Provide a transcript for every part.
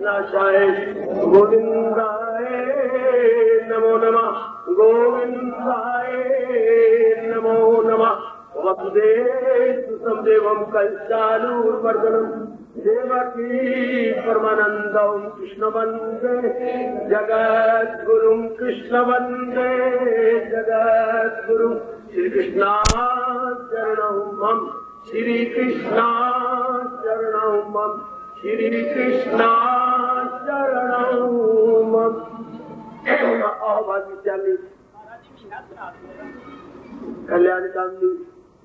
नाशाय गोविंदाय नमो नमः, गोविंदाय नमो नमः। वसुदेव देवम कलचालूर्वर्धनम देवकी परमानंदम कृष्ण वंदे जगद्गुरु, कृष्ण वंदे जगद्गुरु। श्री कृष्णा चरणौ मम, श्री कृष्णा चरणौ मम, श्री कृष्णा चरणौ मम। भाग्यशाली कल्याणकामी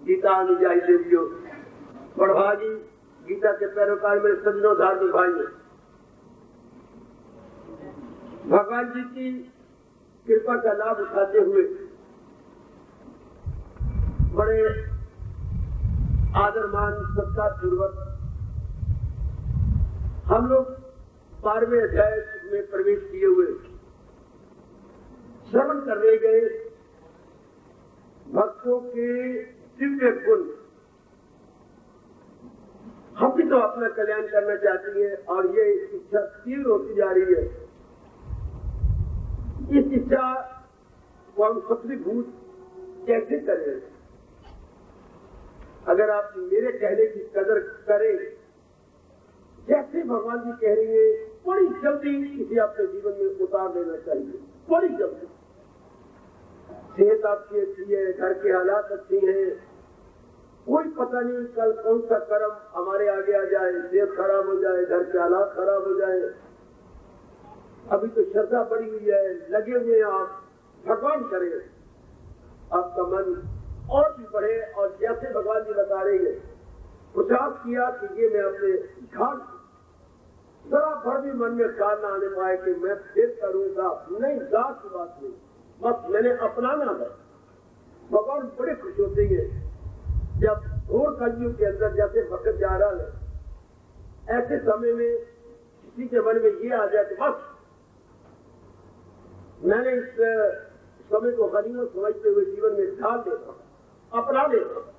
गीता अनुजाई देवियों, बड़भागी गीता के पैरोकार मेरे सज्जनों धार्मिक भाइयों, भगवान जी की कृपा का लाभ उठाते हुए बड़े आदर मान सत्कार पूर्वक हम लोग 12वें अध्याय में प्रवेश किए हुए श्रवण करने गए भक्तों के दिव्य गुण। हम भी तो अपना कल्याण करना चाहती हैं और ये इच्छा तीव्र होती जा रही है। इस इच्छा को हम सफलीभूत कैसे करें? अगर आप मेरे कहने की कदर करें, जैसे भगवान जी कह रही है, बड़ी जल्दी इसे अपने जीवन में उतार लेना चाहिए, बड़ी जल्दी। सेहत आपकी अच्छी है, घर के हालात अच्छी हैं, कोई पता नहीं कल कौन सा कर्म हमारे आगे आ जाए, सेहत खराब हो जाए, घर के हालात खराब हो जाए। अभी तो श्रद्धा बढ़ी हुई है, लगे हुए हैं आप, भगवान करे आपका मन और भी बढ़े। और जैसे भगवान जी बता रहे हैं, प्रयास किया कि ये मैं अपने घर जरा भर भी मन में ख्याल न आने पाए कि मैं फिर करूंगा, नहीं, जात की बात नहीं, बस मैंने अपनाना है। भगवान बड़े खुश होते हैं जब घोर कलयुग के अंदर जैसे वक्त जा रहा है, ऐसे समय में किसी के मन में ये आ जाए कि बस मैंने इस समय को गनीमत समझते हुए जीवन में ढाल देता हूं, अपना लेता हूं।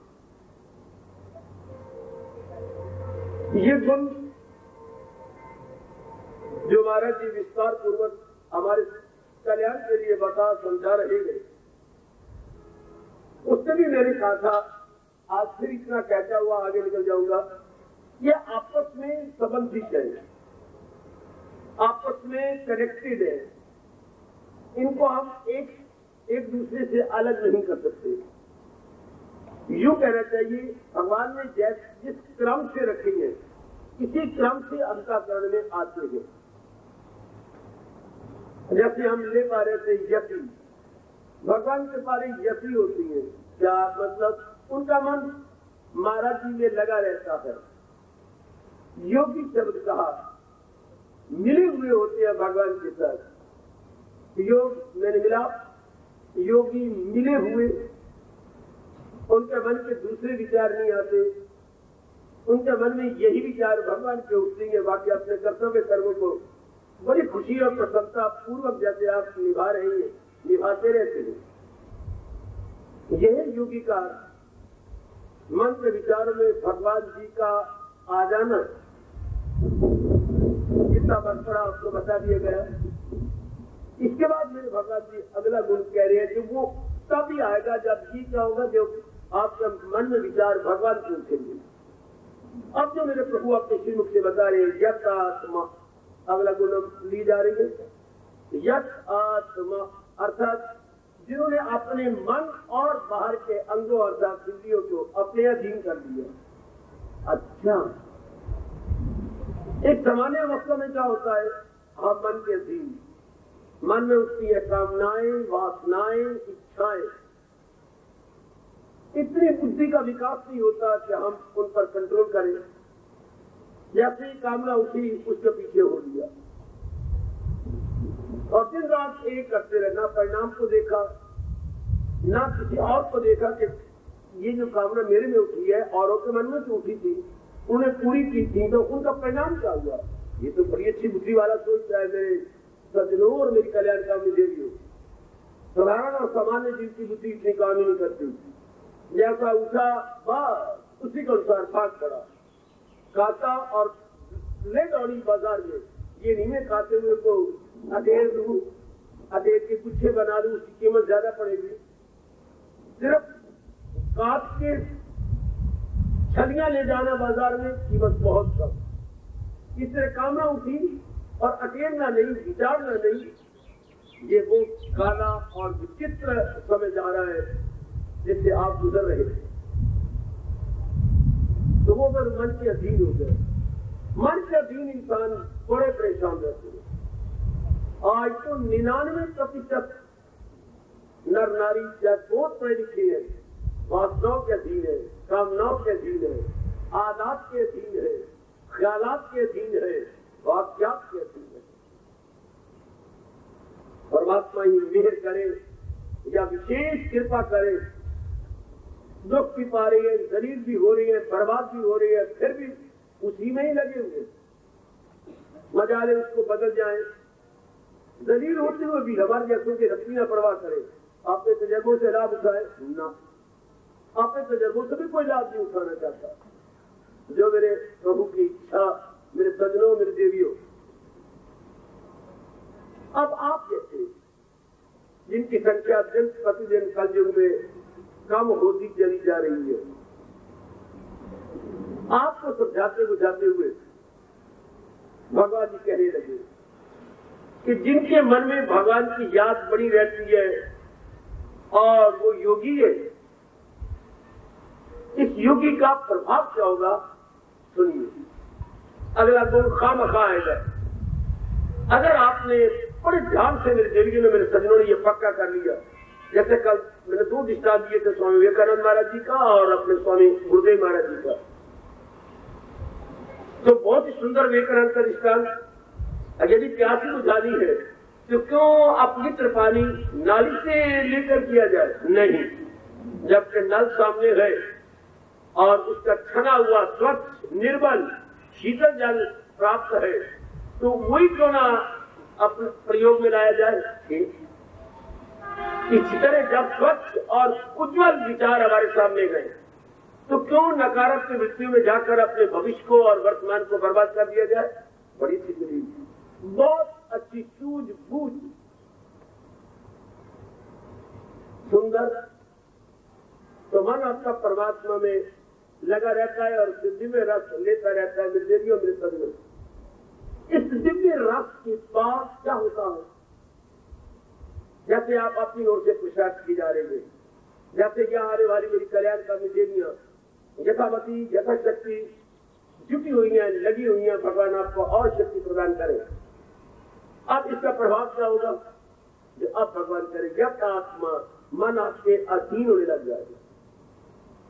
ये गुण जो महाराज जी विस्तार पूर्वक हमारे कल्याण के लिए बता समझा रहे हैं, उससे भी मैंने कहा था, आज फिर इतना कहता हुआ आगे निकल जाऊंगा। ये आपस में संबंधित है, आपस में कनेक्टेड है, इनको हम एक दूसरे से अलग नहीं कर सकते। यूं कहना चाहिए, भगवान ने जिस क्रम से रखी है, इसी क्रम से अंतःकरण में आते हैं। जैसे हम ले पा रहे थे यति, भगवान के पारे यति होती है, क्या मतलब? उनका मन महाराज जी में लगा रहता है। योगी शब्द कहा, मिले हुए होते हैं भगवान के साथ। योग मैंने मिला, योगी मिले हुए, उनके मन के दूसरे विचार नहीं आते, उनके मन में यही विचार भगवान के उठते हैं। बाकी अपने कर्तव्य कर्मों को बड़ी खुशी और प्रसन्नता पूर्वक जैसे आप निभा रहे हैं, निभाते रहते हैं। यह योगी का मन के विचारों में भगवान जी का आ जाना। जितना बड़ा आपको बता दिया गया। इसके बाद मेरे भगवान जी अगला गुण कह रहे हैं कि वो तभी आएगा जब जी क्या होगा, जब आपका मन में विचार भगवान को उठेंगे। अब जो मेरे प्रभु अपने श्रीमुख से बता रहे हैं, यत आत्मा, अगला गुण ली जा रही है। यत आत्मा अर्थात जिन्होंने अपने मन और बाहर के अंगों अर्थात इंद्रियों को अपने अधीन कर दिया। अच्छा, एक सामान्य अवस्था में क्या होता है? हम मन के अधीन, मन में उठती है कामनाएं, वासनाएं, इच्छाएं। इतनी बुद्धि का विकास नहीं होता कि हम उन पर कंट्रोल करें। जैसे ही कामना उठी, उसके पीछे हो लिया और दिन रात एक करते रहे, ना परिणाम को देखा, ना किसी और को देखा कि ये जो कामना मेरे में उठी है, औरों के मन में तो उठी थी, उन्हें पूरी की थी, तो उनका परिणाम क्या हुआ? ये तो बड़ी अच्छी बुद्धि वाला सोचता है मेरे सज्जनों और मेरी कल्याणकामी देवी हो। साधारण और सामान्य जीव की बुद्धि इतनी काम ही नहीं करती। जैसा उठा बस उसी के अनुसार भाग पड़ा, खाता और ले दौड़ी बाजार में, ये नहीं मैं खाते हुए को अटेर दूं, अटेर के गुच्छे बना लूं, उसकी कीमत ज्यादा पड़ेगी। सिर्फ काट के छलियां ले जाना बाजार में कीमत बहुत कम। इस तरह कामना उठी और अटेरना नहीं, बिचारना नहीं, ये वो काला और विचित्र समय जा रहा है जिससे आप गुजर रहे थे। तो वो अगर मन के अधीन हो गए, मन के अधीन इंसान बड़े परेशान रहते हैं। आज तो 99% नर नारी चाहे बहुत पढ़े लिखे हैं, वासनाओं के अधीन है, कामनाओं के अधीन है, आदात के अधीन है, ख्यालात के अधीन है, वाक्यात के अधीन है। परमात्मा ही मेहर करे या विशेष कृपा करे, दुख भी पा रही है, जलील भी हो रही है, बर्बाद भी हो रही है, फिर भी उसी में ही लगे हुए। मजाले उसको बदल जाए, जलील होते हुए भी हमारे जैसों की रस्सी न परवाह करे। आपने तजर्बों से लाभ उठाए ना, आपने तजर्बों से भी कोई लाभ नहीं उठाना चाहता। जो मेरे प्रभु की इच्छा, मेरे सजनों, मेरे देवियों, अब आप जैसे जिनकी संख्या दिन प्रतिदिन कलयुग में कम होती चली जा रही है, आपको समझाते बुझाते हुए भगवान जी कहने लगे कि जिनके मन में भगवान की याद बड़ी रहती है और वो योगी है, इस योगी का प्रभाव क्या होगा सुनिए। अगला गुण खामखा आएगा। अगर आपने बड़े ध्यान से, मेरे देवियों ने, मेरे सज्जनों ने ये पक्का कर लिया, जैसे कल मैंने 2 दृष्टांत दिए थे, स्वामी विवेकानंद महाराज जी का और अपने स्वामी गुरुदेव महाराज जी का। तो बहुत ही सुंदर विवेकानंद का दृष्टांत। यदि प्यासी बुझानी है तो क्यों अपवित्र पानी नाली से लेकर किया जाए? नहीं, जबकि नल सामने है और उसका छना हुआ स्वच्छ निर्मल शीतल जल प्राप्त है, तो वही क्यों ना अपने प्रयोग में लाया जाए। इसी तरह जब स्वच्छ और उज्जवल विचार हमारे सामने गए, तो क्यों नकारात्मक वृत्तियों में जाकर अपने भविष्य को और वर्तमान को बर्बाद कर दिया जाए। बड़ी सी बहुत अच्छी सूझबूझ सुंदर, तो मन आपका परमात्मा में लगा रहता है और सिद्धि में रस लेता रहता है। मेरे देवियों, मेरे सज्जनों, इस दिव्य रस के बाद क्या होता है? जैसे आप अपनी ओर से पुरुषार्थ की जा रहे हैं, जैसे क्या आने वाली मेरी कल्याण का देवियां यथावती यथाशक्ति जुटी हुई हैं, लगी हुई हैं, भगवान आपको और शक्ति प्रदान करे। अब इसका प्रभाव क्या होगा? जो अब भगवान करे, जब आत्मा मन आपके अधीन होने लग जाएगा।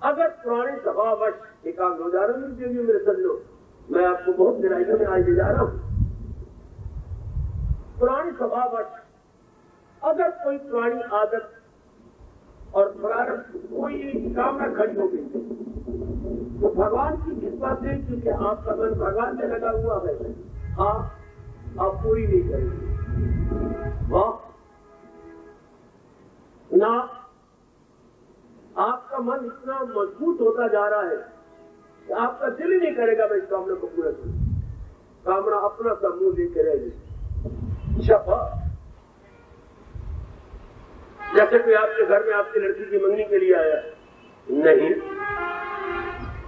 अगर पुराने स्वभाववश एकाग्र हो जा रहा हूं, मेरे सज्जनों, मैं आपको बहुत गहराइयों में आज ले जा रहा हूं। पुराने स्वभाववश अगर कोई पुरानी आदत और प्रारंभ कोई कामना खड़ी हो गई, तो भगवान की कृपा से, क्योंकि आपका मन भगवान में लगा हुआ है, आप पूरी नहीं करेंगे। वाह ना, आपका मन इतना मजबूत होता जा रहा है कि आपका दिल ही नहीं करेगा मैं इस कामना को पूरा करूं। कामना अपना सा मुंह लेके रहेगी। शाबाश। जैसे कोई आपके घर में आपकी लड़की की मंगनी के लिए आया, नहीं,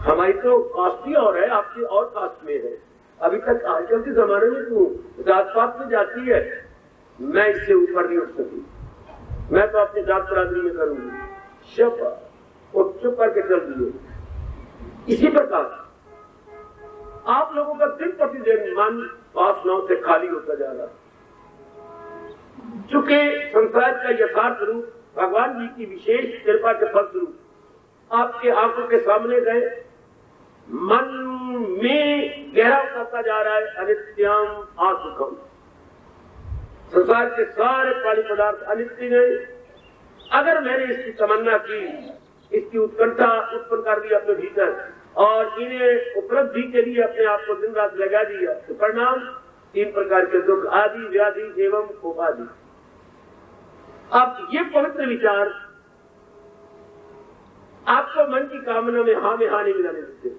हमारी तो कास्ट ही और है, आपकी और कास्ट में है। अभी तक आजकल के जमाने में तू जात पात में जाती है, मैं इससे ऊपर नहीं उठ सकी, मैं तो अपनी जात बरादरी में करूंगी। शब और चुप करके चल दिए। इसी प्रकार आप लोगों का दिन प्रतिदिन मन वासनाओं से खाली होता जा रहा है। चूंकि संसार का यथार्थ रूप भगवान जी की विशेष कृपा के फलस्वरूप आपके आंखों के सामने गए, मन में गहरा उतरता जा रहा है। अनित्यम असुखम, संसार के सारे प्राणी पदार्थ अनित्य नहीं। अगर मैंने इसकी तमन्ना की, इसकी उत्कंठा उत्पन्न कर दी अपने भीतर और इन्हें उपलब्धि के लिए अपने आप को दिन रात लगा दिया, तो परिणाम 3 प्रकार के दुख, आदि, व्याधि एवं उपाधि। अब ये पवित्र विचार आपको मन की कामना में हाँ नहीं मिलाने देते।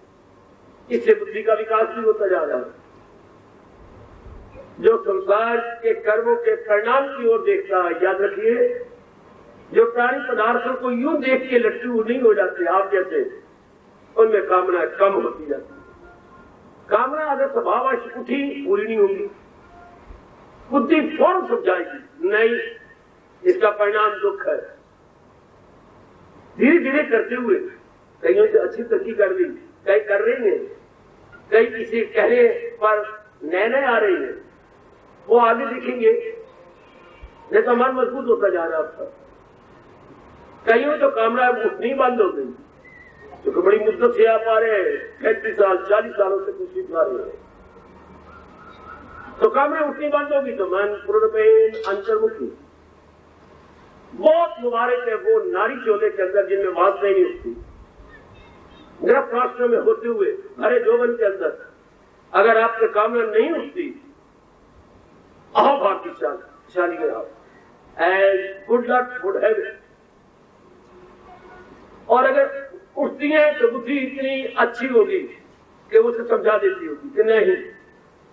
इससे बुद्धि का विकास भी होता जा रहा है। जो संसार के कर्मों के परिणाम की ओर देखता है, याद रखिए, जो प्राणी पदार्थों को यूं देख के लट्टू नहीं हो जाते आप जैसे, उनमें कामना कम होती जाती है। कामना अगर स्वभावश उठी पूरी नहीं होगी, बुद्धि फौरन समझाएगी नहीं, इसका परिणाम दुख है। धीरे धीरे करते हुए कईयों से अच्छी तरक्की कर ली, कई कर रही हैं, कई किसी कहने पर नए नए आ रही हैं, वो आगे दिखेंगे, नहीं तो मन मजबूत होता जा रहा है आपका। कईयों तो कामना उठनी बंद हो गई, क्योंकि बड़ी मुद्दत से आप आ रहे हैं, 35 साल 40 सालों से कुछ सीख रहे हैं, तो कामना उठनी बंद होगी तो मन पूर्णपेन अंतर्मुखी। बहुत मुबारक है वो नारी चोले के अंदर जिनमें वासना नहीं उठती, गृहस्थाश्रम में होते हुए हरे जोवन के अंदर अगर आपके कामना नहीं उठती, आओ भाग्यशाली है आप, as good luck good habit. और अगर उठती है तो बुद्धि इतनी अच्छी होगी कि उसे समझा देती होगी कि नहीं,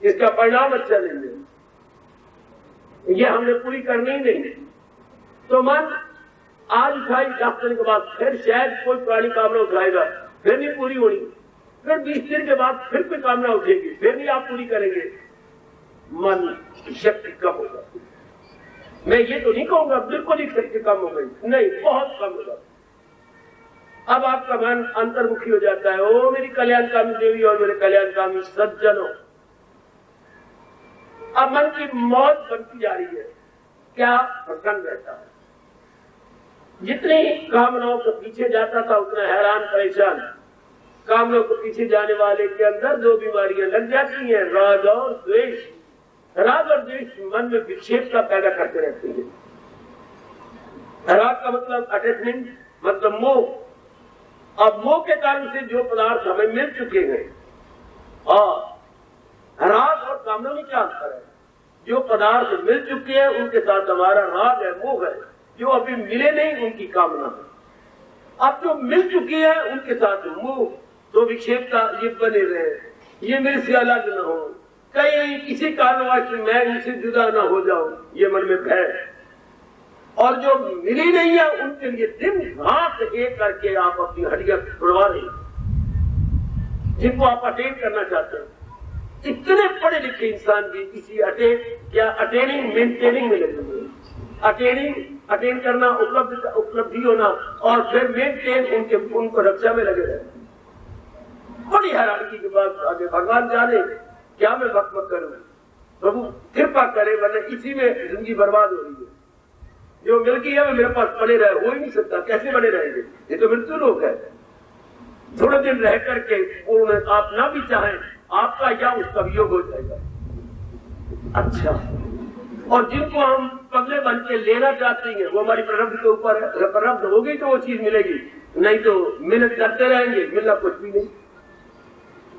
इसका परिणाम अच्छा नहीं है, ये हमने पूरी करनी ही नहीं। तो मन आज उठाई 10 दिन के बाद फिर शायद कोई पुरानी कामना उठाएगा, फिर नहीं पूरी होनी, फिर 20 दिन के बाद फिर कोई कामना उठेगी, फिर नहीं आप पूरी करेंगे, मन की शक्ति कम होगा। मैं ये तो नहीं कहूंगा बिल्कुल ही शक्ति कम हो गई, नहीं, बहुत कम होगा। अब आपका मन अंतर्मुखी हो जाता है, ओ मेरी कल्याणकामी देवी और मेरे कल्याणकामी सज्जनों। अब मन की मौत बनती जा रही है, क्या प्रसन्न रहता है। जितनी कामनाओं के पीछे जाता था उतना हैरान परेशान। कामनाओं के पीछे जाने वाले के अंदर 2 बीमारियां लग जाती हैं, राग और द्वेष। राग और द्वेष मन में विक्षेपता पैदा करते रहते हैं। राग का मतलब अटैचमेंट, मतलब मोह। अब मोह के कारण से जो पदार्थ हमें मिल चुके हैं, और राग और कामना में क्या अंतर है? जो पदार्थ मिल चुके हैं उनके साथ हमारा राग है, मोह है, जो अभी मिले नहीं उनकी कामना है। अब जो मिल चुकी है उनके साथ मोह, तो विक्षेपता ये बने रहे, ये मेरे से अलग न हो, कहीं किसी कारणवश मैं इनसे जुदा ना हो जाऊं, ये मन में भय। और जो मिली नहीं है उनके लिए दिन रात एक करके आप अपनी हड्डियां छुड़वा रहे, जिनको आप अटेन करना चाहते हैं। इतने पढ़े लिखे इंसान भी किसी अटेनिंग मेंटेनिंग में लगे हुए। अटेन करना, उपलब्धि होना, और फिर मेंटेन उनको रक्षा में लगे रहे। बड़ी हैरानी की बात, आगे भगवान जाने क्या मैं वक्त मत करूं, प्रभु कृपा करे, वरना इसी में जिंदगी बर्बाद हो रही है। जो मिल गई है वो मेरे पास बने रहे, हो ही नहीं सकता, कैसे बने रहेंगे, ये तो मृत्यु लोक है। थोड़े दिन रह करके उन्हें आप ना भी चाहें, आपका या उसका वियोग हो जाएगा। अच्छा, और जिनको हम पगले बन के लेना चाहते हैं वो हमारी प्रारब्ध के ऊपर है। प्रारब्ध हो गई तो वो चीज मिलेगी, नहीं तो मेहनत करते रहेंगे, मिलना कुछ भी नहीं।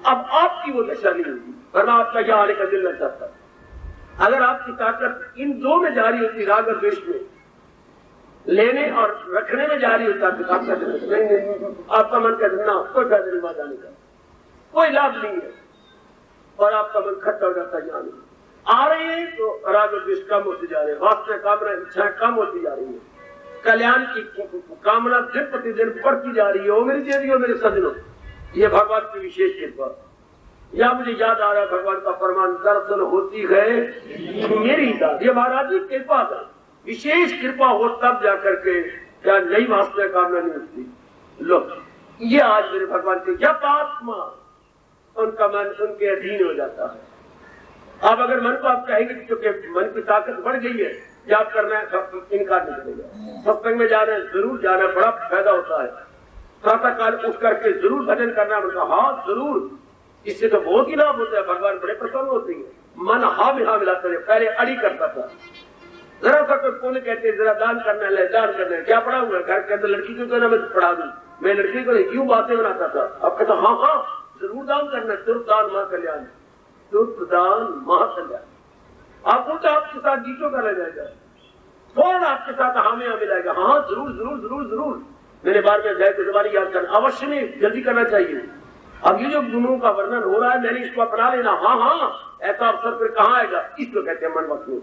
अब आपकी वो दशा नहीं होगी, वरना आपका यह आने का दिल न चाहता। अगर आपकी ताकत इन 2 में जारी होती, राग और द्वेष में, लेने और रखने में जारी होता, तो आपका नहीं, आपका मन का ना कोई फायदा नहीं बात आने का, कोई लाभ नहीं है, और आपका मन खट्टा हो जाता है। जाने आ रहे हैं तो राग और द्वेष कम होते जा रहे हैं, वास्तविक कामना इच्छाएं कम होती जा रही है, कल्याण की कामना दिन प्रतिदिन बढ़ती जा रही है। ओ मेरी देवी हो मेरे सज्जनों, ये भगवान की विशेष कृपा। या मुझे याद आ रहा है भगवान का फरमान, दर्शन होती है मेरी दाद, ये महाराज जी कृपा था, विशेष कृपा हो तब जाकर के क्या नई वास्तविक कामना नहीं होती। लो, ये आज मेरे भगवान के जब आत्मा उनका मन उनके अधीन हो जाता है। अब अगर मन को आप कहेंगे क्योंकि मन की ताकत बढ़ गई है, याद करना है, इनकार नहीं करेगा। सत्संग में जाना है, जरूर जाना है, बड़ा फायदा होता है। प्रातः काल उठ करके जरूर भजन करना है, हाँ जरूर, इससे तो बहुत ही लाभ होता है, भगवान बड़े प्रसन्न होते हैं। मन हाँ में हाँ मिलाता है, पहले अड़ी करता था, जरा सा कुछ कौन कहते जरा दान करना है, दान करना है, क्या पढ़ा हुआ है घर के अंदर, लड़की को ना मैं पढ़ा दूं, मैं लड़की को क्यों बातें बनाता था। अब कहता हाँ हाँ जरूर दान करना है, तुर्त दान महाकल्याण, तुर्त दान महाकल्याण। आप बोलते आपके साथ गीतों का लग जाएगा, कौन आपके साथ हाँ में हाँ मिलाएगा, हाँ जरूर जरूर जरूर जरूर। मैंने बार में जाए तो दोबारा याद करना, अवश्य नहीं, जल्दी करना चाहिए। अब ये जो गुणों का वर्णन हो रहा है, मैंने इसको अपना लेना, हाँ हाँ, ऐसा अवसर फिर कहाँ आएगा? इसको कहते हैं मन वक्र।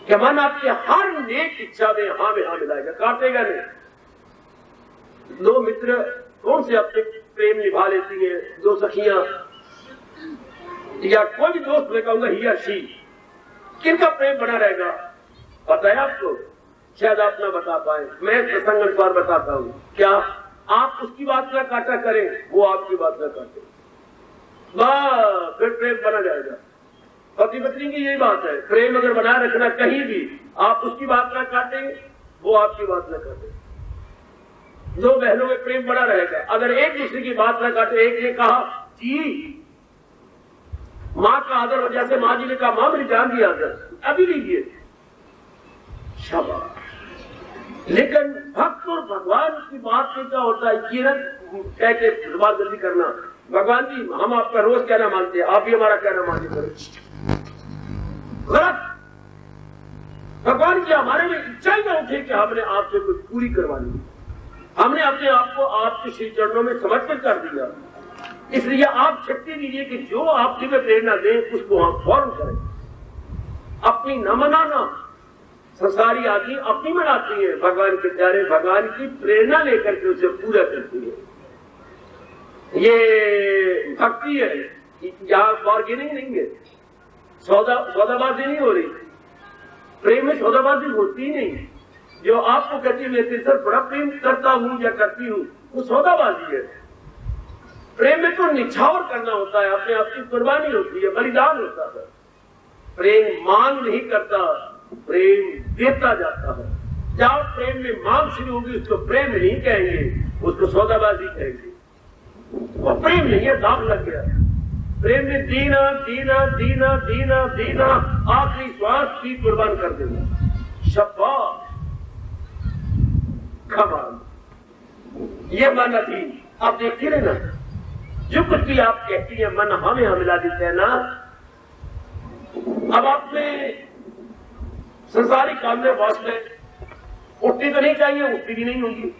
कि मन आपके हर नेक इच्छा में हाँ मिलाएगा, काटेगा नहीं। दो मित्र कौन से अपने प्रेम निभा लेती है, दो सखियां या कोई भी दोस्त, मैं कहूंगा ही या शी, किनका प्रेम बना रहेगा? पता है आपको? शायद आप ना बता पाए, मैं प्रसंग अनुसार बताता हूं। क्या आप उसकी बात ना काटा करें, वो आपकी बात ना काटे, बस फिर प्रेम बना जाएगा। पति पत्नी की यही बात है, प्रेम अगर बनाए रखना कहीं भी, आप उसकी बात ना काटें, वो आपकी बात ना काटे, दो बहनों में प्रेम बना रहेगा। अगर एक दूसरे की बात ना काटे, एक ने कहा जी माँ का आदर, वजह से माँ जी ने कहा माँ मेरी जान दी आदर, अभी लीजिए, शाबाश। लेकिन भक्त और भगवान की बात में क्या होता है, ये कह के बात जल्दी करना, भगवान जी हम आपका रोज कहना मानते हैं, आप भी हमारा कहना मानिए करें, गलत। भगवान की हमारे में इच्छा ही ना उठे कि हमने आपसे कुछ पूरी करवानी, हमने अपने आप को आपके श्री चरणों में समर्पित कर दिया। इसलिए आप शक्ति दीजिए कि जो आपकी में प्रेरणा दें उसको हम फौरन करें। अपनी न मनाना, संसारी आदमी अपनी मनाती है, भगवान के प्यारे भगवान की प्रेरणा लेकर के उसे पूरा करती है। ये भक्ति है, यहां बार्गेनिंग नहीं है, सौदाबाजी नहीं हो रही, प्रेम में सौदाबाजी होती ही नहीं। जो आपको कहती है मैं तेरे से बड़ा प्रेम करता हूं या करती हूं, वो सौदाबाजी है। प्रेम में तो निछावर करना होता है, अपने आप की कुर्बानी होती है, बलिदान होता है। प्रेम मांग नहीं करता, प्रेम देता जाता है। जहां प्रेम में मांग शुरू होगी उसको प्रेम नहीं कहेंगे, उसको सौदाबाजी कहेंगे। वो प्रेम नहीं है, दाग लग गया। प्रेम में दीना दीना दीना दीना दीना, आखिरी श्वास भी कुर्बान कर देना। शाबाश, कमाल। ये मन अधीन आप देखते रहे ना, जो कुछ भी आप कहती है मन हमें मिला देते हैं ना। अब आप में संसारिक काम में वासना उठती तो नहीं चाहिए, उठती भी नहीं होगी,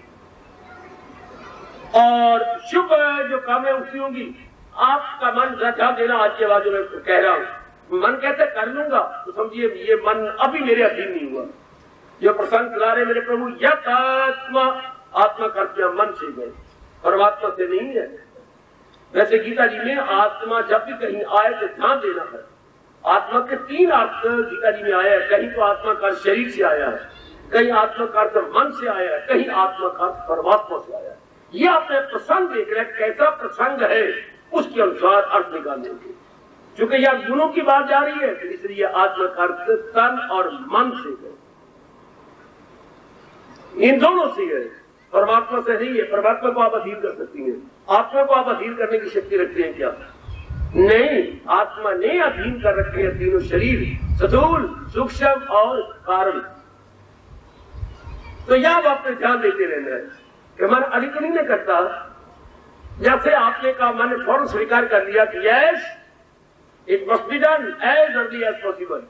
और शुभ जो कामें उठती होंगी, आपका मन ध्यान देना, आज के बाद जो मैं कह रहा हूं, मन कहते कर लूंगा तो समझिए ये मन अभी मेरे अधीन नहीं हुआ। जो प्रसंग चला रहे मेरे प्रभु, यत आत्मा, आत्मा करते मन से गए, परमात्मा से नहीं है। वैसे गीता जी में आत्मा जब भी कहीं आए तो ध्यान देना है। आत्मा के तीन अर्थ गीता जी में आया है, कहीं तो आत्मा का शरीर से आया है, कहीं आत्मा का अर्थ मन से आया है, कहीं आत्मा का अर्थ परमात्मा से आया है। ये आपने प्रसंग देख रहे हैं, कैसा प्रसंग है उसके अनुसार अर्थ निकालेंगे। क्योंकि यह गुणों की बात जा रही है, तो इसलिए आत्मा का अर्थ तन और मन से है, इन दोनों से है, परमात्मा से नहीं है। परमात्मा को आप अधीन कर सकती हैं, आत्मा को आप अधीन करने की शक्ति रखते हैं क्या? नहीं, आत्मा ने अधीन कर रखे हैं तीनों शरीर, स्थूल, सूक्ष्म और कारण। तो यह आप अपने ध्यान देते रहना है कि मन अधिक नहीं करता। जैसे आपने कहा, मैंने फौरन स्वीकार कर लिया कि yes it must be done as early as possible.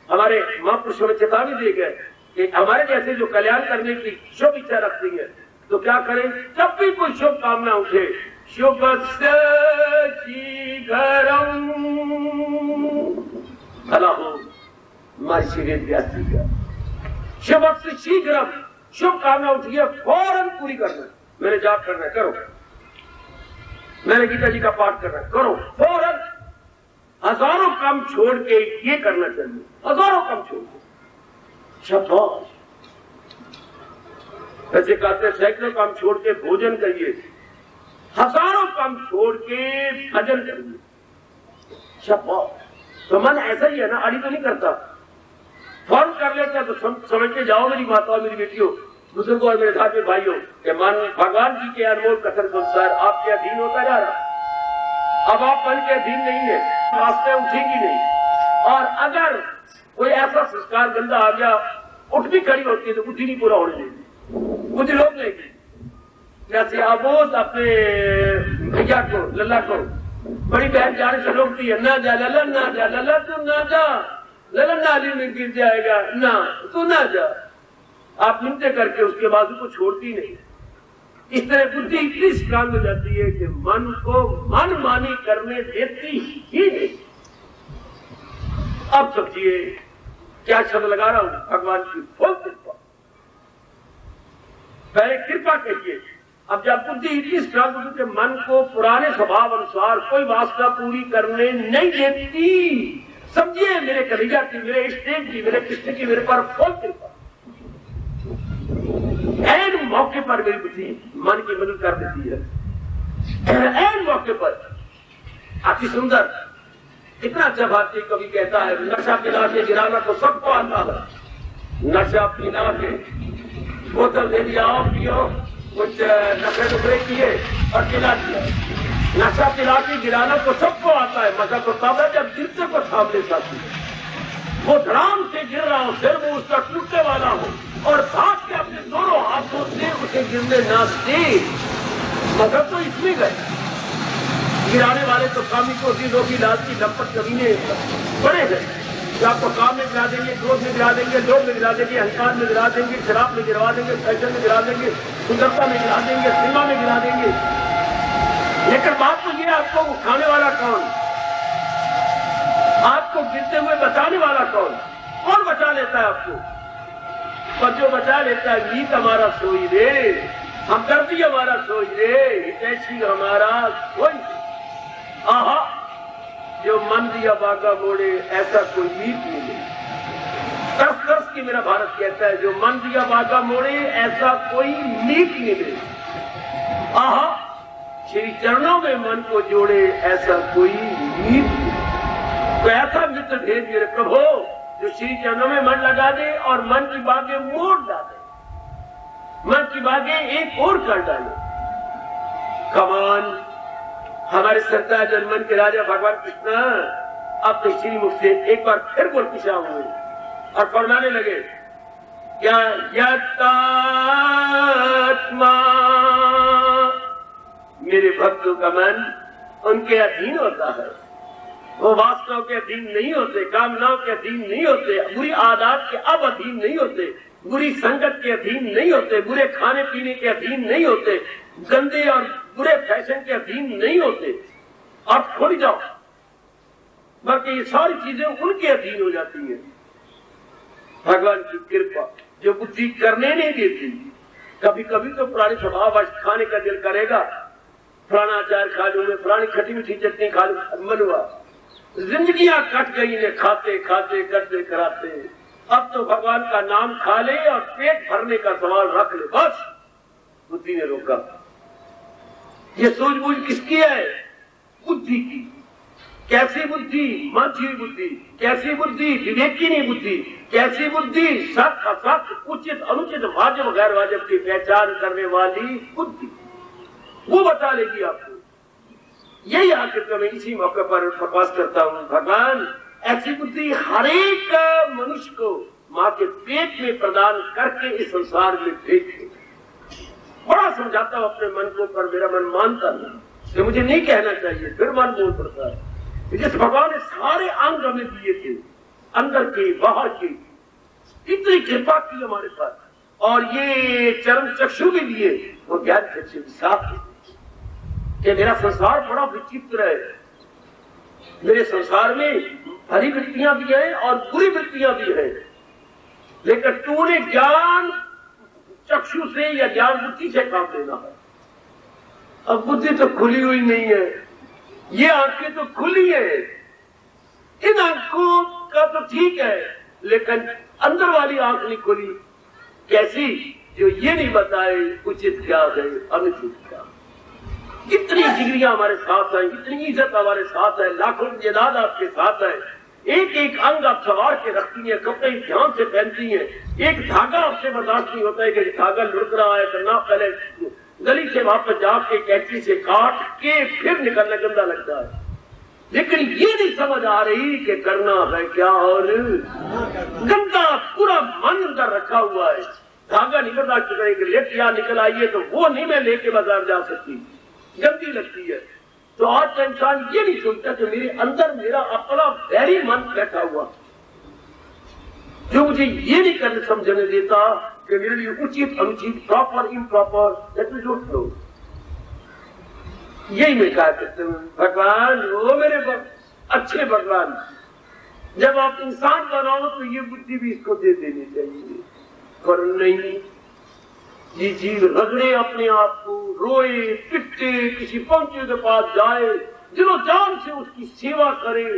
हमारे महापुरुषों ने चेतावनी दी गए कि हमारे जैसे जो कल्याण करने की शुभ इच्छा रखती है, तो क्या करें? जब भी कोई शुभ कामना उठे, शुभ शीघ्रम भला हो व्यासी का, शुभ से शीघ्रम, शुभ कामना उठी है फौरन पूरी करना। मैंने जाप करना है, करो। मैंने गीता जी का पाठ करना है, करो फौरन। हजारों काम छोड़ के ये करना चाहिए, हजारों काम छोड़ के। शाबाश। ऐसे कहते हैं सैकड़ों काम छोड़ के भोजन करिए, हजारों काम छोड़ के भजन करिए। शाबाश। तो मन ऐसा ही है ना, अड़ी तो नहीं करता, फौरन कर लेता। तो समझ के जाओ मेरी माताओं, मेरी बेटियों, बुजुर्गों और मेरे धार्मिक भाइयों, कि मन भगवान जी के अनमोल कथन के अनुसार आपके अधीन होता जा रहा। अब आप मन के अधीन नहीं है, वास्ते उठेगी नहीं। और अगर कोई ऐसा संस्कार गंदा आ गया, उठ भी खड़ी होती है तो बुद्धि नहीं पूरा होने देगी, बुद्धि रोक लेगी। जैसे अबोध अपने भैया को, लल्ला को, बड़ी बहन जाने से रोकती है, ना जा लल्ला, ना जा लल्ला, तू ना जा लल्ला, नाली में गिर जाएगा, ना तू ना जा। आप मिलते करके उसके बाजू को छोड़ती नहीं। इस तरह बुद्धि इतनी स्ट्रांग हो जाती है कि मन को मनमानी करने देती ही नहीं। अब समझिए क्या शब्द लगा रहा हूं, भगवान की फुल कृपा। पहले कृपा कहिए, अब जब बुद्धि इतनी स्ट्रांग होती कि मन को पुराने स्वभाव अनुसार कोई वासना पूरी करने नहीं देती, समझिए मेरे कलिजा की, मेरे इष्टेम की, मेरे कृष्ण की मेरे पर फुल कृपा। ऐन मौके पर मेरी बुद्धि मन की मदद कर देती है, ऐन मौके पर। अति सुंदर, इतना अच्छा भारतीय कवि कहता है, नशा पिला के गिराना तो सबको आता है। नशा पिला के बोतल दे दिया, आओ पियो, कुछ नशे नुखरे किए और पिला दिया। नशा पिला के गिराना तो सबको आता है, मजा तो तब है जब गिरते को सामने साथी वो धड़ाम से गिर रहा हो, सिर वो उसका टूटने वाला हो और भाग के अपने दोनों हाथों से उसे गिरने ना दे। मगर तो इसमें गए गिराने वाले तो कामी को रोगी लालची लपट कमीने बड़े हैं, जो आपको काम में गिरा देंगे, क्रोध में गिरा देंगे, लोभ में गिरा देंगे, अहंकार में गिरा देंगे, शराब में गिरा देंगे, फैशन में गिरा देंगे, सुंदरता में गिरा देंगे, सिनेमा में गिरा देंगे। लेकिन बात तो ये, आपको उठाने वाला कौन, आपको गिरते हुए बचाने वाला कौन, कौन बचा लेता है आपको? और जो बचा लेता है, मीत हमारा सोई रे, हमदर्दी हमारा सोई रे, हितैषी हमारा सोई। आहा, जो मन दिया बागा मोड़े, ऐसा कोई मीत नहीं। तरस तरस की मेरा भारत कहता है, जो मन दिया बागा मोड़े, ऐसा कोई मीत नहीं। आहा, श्री चरणों में मन को जोड़े, ऐसा कोई मीत नहीं। तो ऐसा मित्र भेज मेरे प्रभु, जो श्री चरणों में मन लगा दे और मन की बातें मोड़ डाले, मन की बातें एक और कर डाले। कमान हमारे सत्ता जनमन के राजा भगवान कृष्ण अब तो श्री मुख से एक बार फिर बोल पिछा हुए और फरमाने लगे, क्या यत्तात्मा मेरे भक्तों का मन उनके अधीन होता है, वो वास्तव के अधीन नहीं होते, कामनाओं के अधीन नहीं होते, बुरी आदत के अब अधीन नहीं होते, बुरी संगत के अधीन नहीं होते, बुरे खाने पीने के अधीन नहीं होते, गंदे और बुरे फैशन के अधीन नहीं होते। आप छोड़ जाओ, बल्कि ये सारी चीजें उनके अधीन हो जाती हैं। भगवान की कृपा जो बुद्धि करने नहीं देती। कभी कभी तो पुराने स्वभाव खाने का दिल करेगा, फलाना अचार खा लूं, फलानी खट्टी मीठी चटनी खा लूं, मन हुआ। जिंदगियां कट गई ने खाते खाते करते कराते। अब तो भगवान का नाम खा ले और पेट भरने का सवाल रख ले, बस। बुद्धि ने रोका। ये सूझबूझ किसकी है? बुद्धि की। कैसी बुद्धि? मंची हुई बुद्धि। कैसी बुद्धि? विवेकिनी बुद्धि। कैसी बुद्धि? सत असत, उचित अनुचित, वाजिब गैर वाजिब की पहचान करने वाली बुद्धि। वो बता लेगी आपको। यही आखिर तो मैं इसी मौके पर प्रकाश करता हूं, भगवान ऐसी बुद्धि हर एक मनुष्य को मां के पेट में प्रदान करके इस संसार में भेजे। बड़ा समझाता हूं अपने मन को, पर मेरा मन मानता नहीं कि मुझे नहीं कहना चाहिए, फिर मन बोल पड़ता है। जिस भगवान ने सारे अंग हमें दिए थे, अंदर के बाहर के, इतनी कृपा की हमारे साथ, और ये चरम चक्षु भी दिए, वो ज्ञान चक्षु साफ कि मेरा संसार बड़ा विचित्र है। मेरे संसार में हरी वृत्तियां भी हैं और बुरी वृत्तियां भी हैं, लेकिन तूने ज्ञान चक्षु से या ज्ञान बुद्धि से काम लेना है। अब बुद्धि तो खुली हुई नहीं है, ये आंखें तो खुली है। इन आंखों का तो ठीक है, लेकिन अंदर वाली आंख नहीं खुली। कैसी? जो ये नहीं बताए उचित क्या है, अनुचित क्या। इतनी डिग्रियां हमारे साथ है, इतनी इज्जत हमारे साथ है, लाखों की जायदाद आपके साथ है, एक एक अंग आप सवार के रखती है, कपड़े ध्यान से पहनती है, एक धागा आपसे बर्दाश्त नहीं होता है कि धागा लुढ़क रहा है, करना पहले गली से वापस जाके कैंची से काट के फिर निकलना गंदा लगता है। लेकिन ये नहीं समझ आ रही कि करना है क्या, और गंदा पूरा मन अंदर रखा हुआ है। धागा नहीं बर्दाश्त करेंगे, लेट या निकल आइए तो वो नहीं मैं लेके बाजार जा सकती, गंदी लगती है। तो आज का इंसान ये नहीं सोचता कि मेरे अंदर मेरा अपना वैरी मन बैठा हुआ, जो मुझे ये नहीं करने समझने देता कि मेरे लिए उचित अनुचित, proper improper, that we don't know. यही मैं कहा करता हूं, भगवान वो मेरे अच्छे भगवान, जब आप इंसान बनाओ तो ये बुद्धि भी इसको दे देनी चाहिए। पर नहीं, ये जीव रगड़े अपने आप को, रोए पिटे, किसी पंछी के पास जाए, दिलो जान से उसकी सेवा करे,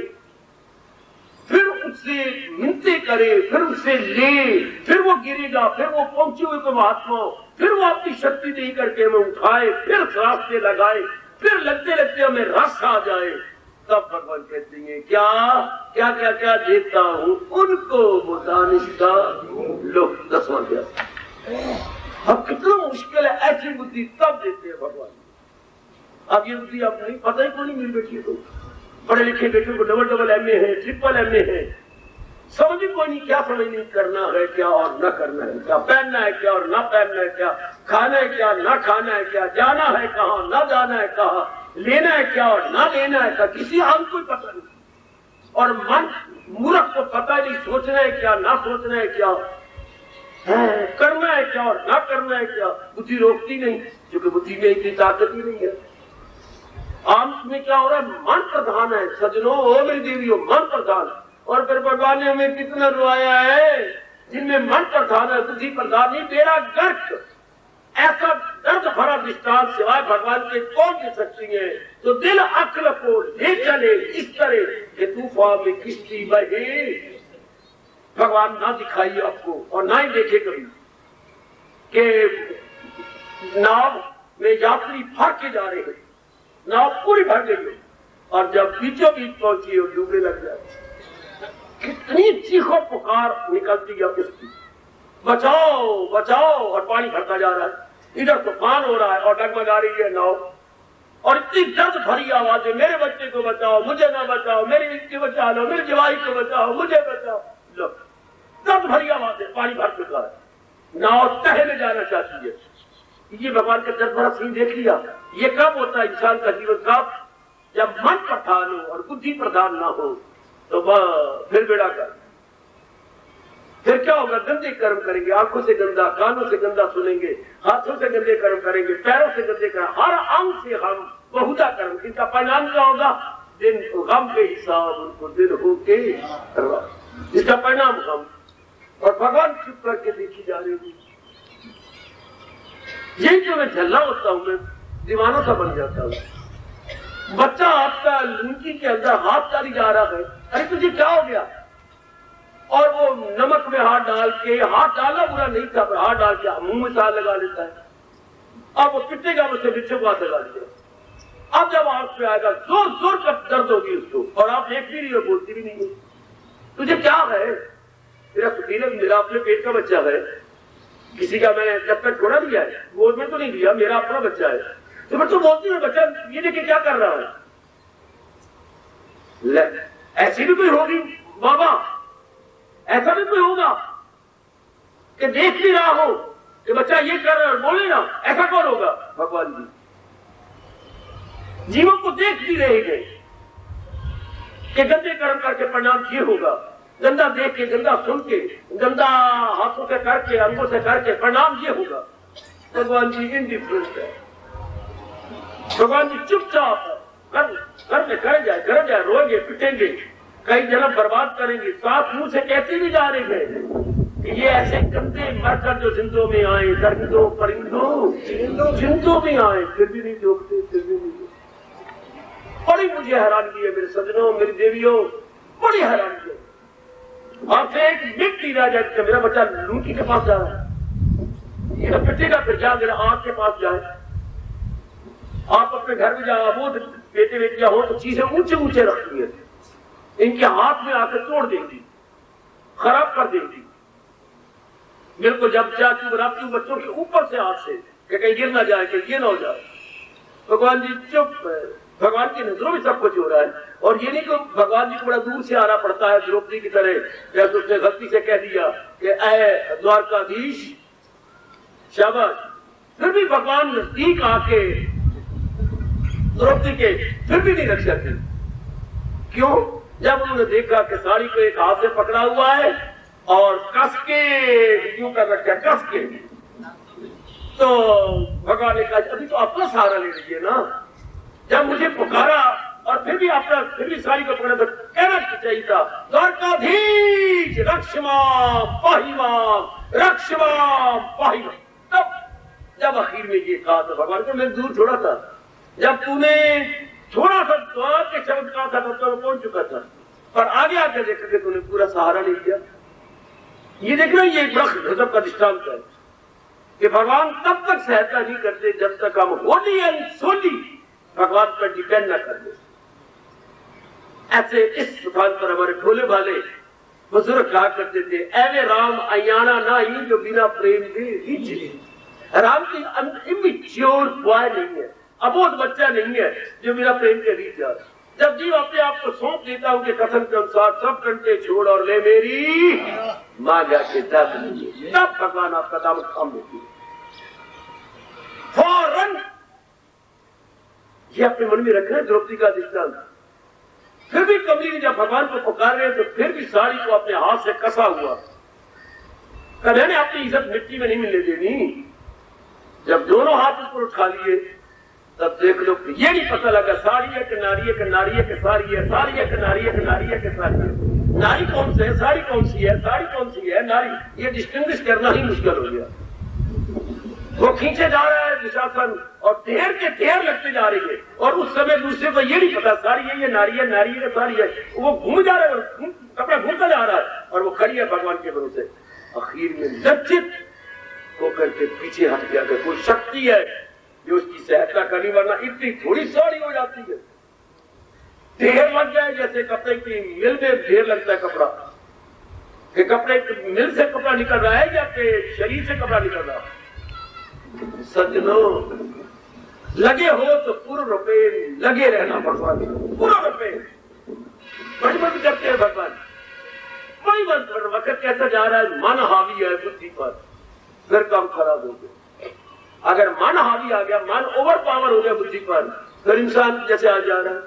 फिर उससे मिन्नते करे, फिर उससे ले, फिर वो गिरेगा, फिर वो पहुंचे हुए को महात्मा, फिर वो अपनी शक्ति नहीं करके हमें उठाए, फिर रास्ते लगाए, फिर लगते लगते हमें रस आ जाए, तब भगवान कहते हैं क्या क्या क्या क्या देता हूं उनको वो दानिश का लो। 10वां अध्याय। अब कितना मुश्किल है, ऐसी बुद्धि तब देते हैं भगवान। अब ये बुद्धि आप नहीं, पता ही क्यों नहीं मेरी बेटी को, पढ़े लिखे बेटे को डबल MA है, ट्रिपल MA है, समझ ही कोई नहीं क्या समझ नहीं, करना है क्या और न करना है क्या, पहनना है क्या और न पहनना है क्या, खाना है क्या न खाना है क्या, जाना है कहाँ न जाना है कहाँ, लेना है क्या और न लेना है क्या, किसी आम को पता नहीं। और मन मूर्ख को पता नहीं सोचना है क्या ना सोचना है क्या, करना है क्या और ना करना है क्या, बुद्धि रोकती नहीं, क्योंकि बुद्धि में इतनी ताकत ही नहीं है। आम में क्या हो रहा है, मन प्रधान है सजनों, ओ मेरी देवियों, मन प्रधान। और फिर भगवान ने हमें कितना रुआया है, जिनमें मन प्रधान है बुद्धि प्रधान नहीं, बेड़ा गर्क। ऐसा दर्द भरा दृष्टांत सिवाय भगवान के कौन दे सकती है। तो दिल अक्ल को ले चले इस तरह कि तूफान में किश्ती बहे, भगवान ना दिखाइए आपको और ना ही देखे कभी कि नाव में यात्री भर के जा रहे हैं, नाव पूरी भर गई और जब बीचों बीच पहुंची और डूबने लग जाए, कितनी चीखों पुकार निकलती है उसकी, बचाओ बचाओ, और पानी भरता जा रहा है, इधर तूफान हो रहा है और डगमगा रही है नाव, और इतनी दर्द भरी आवाज है, मेरे बच्चे को बचाओ, मुझे ना बचाओ, मेरी बेटी बचा लो, मेरी जवाई को बचाओ, मुझे बचाओ। लो, दर्द भरी आवाज है, पानी भर चुका है, नाव तह में जाना चाहती है। ये भगवान का दर्द भरा सीन देख लिया। ये कब होता है इंसान का जीवन, कब? जब मन प्रधान हो और बुद्धि प्रधान ना हो, तो फिर बेड़ा कर। फिर क्या होगा, गंदे कर्म करेंगे, आंखों से गंदा, कानों से गंदा सुनेंगे, हाथों से गंदे कर्म करेंगे, पैरों से गंदे कर्म, हर अंग से हम बहुधा कर्म। इनका परिणाम क्या होगा, दिन गम के हिसाब उनको दिन हो के, इसका परिणाम गम। और भगवान चुप करके देखी जा रही है। यही जो मैं झल्ला होता हूं, मैं दीवानों सा बन जाता हूं। बच्चा आपका लुंगी के अंदर हाथ डाली जा रहा है, अरे तुझे क्या हो गया, और वो नमक में हाथ डाल के, हाथ डालना बुरा नहीं था, पर हाथ डाल के मुंह में साल लगा लेता है। अब वो पिटेगा, मुझसे बिच्छू को हाथ लगा दिया। अब जब आंख पे आएगा, जोर जोर का दर्द होगी उसको, और आप देख भी नहीं हो, बोलती भी नहीं हो। तुझे क्या है, मेरा सुखीन, मेरा अपने पेट का बच्चा है, किसी का मैंने जब तक छोड़ा दिया है, गोद में तो नहीं दिया, मेरा अपना बच्चा है। तो मैं तो बोलती हूँ, बच्चा ये देखिए क्या कर रहा है। ऐसी भी कोई होगी बाबा, ऐसा भी कोई होगा कि देख भी रहा हो कि बच्चा ये कर रहा है और बोले ना, ऐसा कौन होगा? भगवान जी जीवों को देख भी रहे गए कि गंदे कर्म करके परिणाम ये होगा, गंदा देख के, गंदा सुन के, गंदा हाथों से करके, अंगों से करके परिणाम ये होगा। भगवान जी इंडिफरेंट है, भगवान जी चुपचाप घर में कर जाए, रोएंगे, पिटेंगे, कई जन्म बर्बाद करेंगे, साफ मुंह से कहते भी जा रहे हैं ये ऐसे गंदे मरकर जो जिंदों में आए, दरिंदों परिंदों जिंदों में आए, फिर भी नहीं जोड़ते, फिर भी नहीं। बड़ी मुझे हैरानगी है मेरे सजनों, मेरी देवियों, बड़ी हैरानगी है। आपसे एक मिनट रह जाए कि मेरा बच्चा लूंगी के पास जा रहा है, ये पिटेगा, फिर जा मेरा आंख के पास जाए। आप अपने घर में जाओ, वो बेटे बेटियां हो तो चीजें ऊंचे ऊंचे रखती है, इनके हाथ में आकर तोड़ देंगी, खराब कर देंगी। मेरे को जब चाहती हूँ बनाती हूँ बच्चों के ऊपर से हाथ से कि कहीं गिर ना जाए, कहीं ये ना हो जाए। भगवान जी चुप, भगवान की नजरों में सब कुछ हो रहा है। और ये नहीं कि भगवान जी को बड़ा दूर से आना पड़ता है द्रौपदी की तरह, जैसे उसने गलती से कह दिया कि ऐ द्वारकाधीश शाबाश, फिर भी भगवान नजदीक आके द्रौपदी के फिर भी नहीं रक्षा की। क्यों? जब उन्होंने देखा कि साड़ी को एक हाथ से पकड़ा हुआ है और कस के यूं कर रखा, कस के। तो भगवान ने कहा अभी तो अपना सहारा ले लीजिए ना, जब मुझे पुकारा और फिर भी साड़ी को पकड़ा तो कहना चाहिए था द्वारकाधीश रक्षमा पाहिमाम, रक्षमा पाहिमाम। तब जब आखिर में ये कहा था भगवान को, मैं दूर छोड़ा था, जब तूने थोड़ा सा द्वार के शब्द कहा था तब तो पहुंच चुका था, पर आगे आकर देखा कि तूने पूरा सहारा ले लिया। ये देखना, ये एक बड़ा गजब का दृष्टांत है कि भगवान तब तक सहायता नहीं करते जब तक हम होली एंड सोली भगवान पर डिपेंड न कर दे। ऐसे इस स्थान पर हमारे भोले भाले बुजुर्ग कहा करते थे, ऐवे राम अयाना ना ही जो बिना प्रेम के रीझे। राम की इमेच्योर बॉय नहीं है, अबोध बच्चा नहीं है जो बिना प्रेम के रीझ जाए। जब जीव अपने आप को सौंप देता हूं कि कथन के अनुसार सब कंटे छोड़ और ले मेरी मां जाके दर्द लीजिए, तब भगवान आपका दामन थाम देती है फौरन। ये अपने मन में रखना द्रौपदी का दृष्टांत। फिर भी कमली जब भगवान को पुकार रहे तो फिर भी साड़ी को अपने हाथ से कसा हुआ, कन्हैया ने अपनी इज्जत मिट्टी में नहीं मिलने देनी। जब दोनों हाथ ऊपर उठा लिए तब देख लो, ये नहीं पता लगा साड़ी है कि नारी है, कि नारी है कि साड़ी है, साड़ी है कि नारी है, कि नारी है कि साड़ी है, नारी कौन सी है, साड़ी कौन सी है, साड़ी कौन सी है, नारी, ये डिस्टिंग्विश करना ही मुश्किल हो गया। वो खींचे जा रहा है दुशासन और ढेर के ढेर लगते जा रही है, और उस समय दूसरे को ये नहीं पता साड़ी है, ये नारी है, नारी है, साड़ी है। वो घूम जा रहा है, कपड़ा घूमता जा रहा है और वो खड़ी है भगवान के भरोसे। आखिर में लज्जित होकर के पीछे हट गया कि कोई शक्ति है जो उसकी सहायता करनी, वरना इतनी थोड़ी साड़ी हो जाती है। ढेर लग जाए जैसे कपड़े की मिल में ढेर लगता है कपड़ा, कि कपड़े की मिल से कपड़ा निकल रहा है या कि शरीर से कपड़ा निकल रहा है। सज्जनों, लगे हो तो पूर्ण रुपए लगे रहना भगवान, पूर्ण रुपए बड़ी करते हैं भगवान। बड़ी वक्त कैसा जा रहा है, मन हावी है बुद्धि पर, फिर काम खराब हो गया। अगर मन हावी आ गया, मन ओवर पावर हो गया बुद्धि पर, फिर इंसान जैसे आ जा रहा है,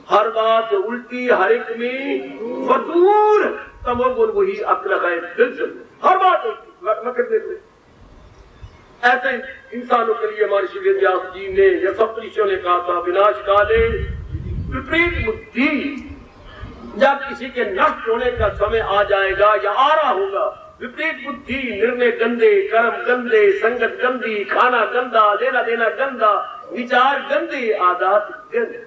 हर बात उल्टी, हर एक में फतूर, तमोगुण वही अक्ल है बिल्कुल, हर बात उल्टी। ऐसे इंसानों के लिए महर्षि व्यास जी ने या सप्तऋषियों ने कहा था, विनाश काले विपरीत बुद्धि, जब किसी के नष्ट होने का समय आ जाएगा या आ रहा होगा, विपरीत बुद्धि, निर्णय गंदे, कर्म गंदे, संगत गंदी, खाना गंदा, लेना देना गंदा, विचार गंदे, आदत गंदे,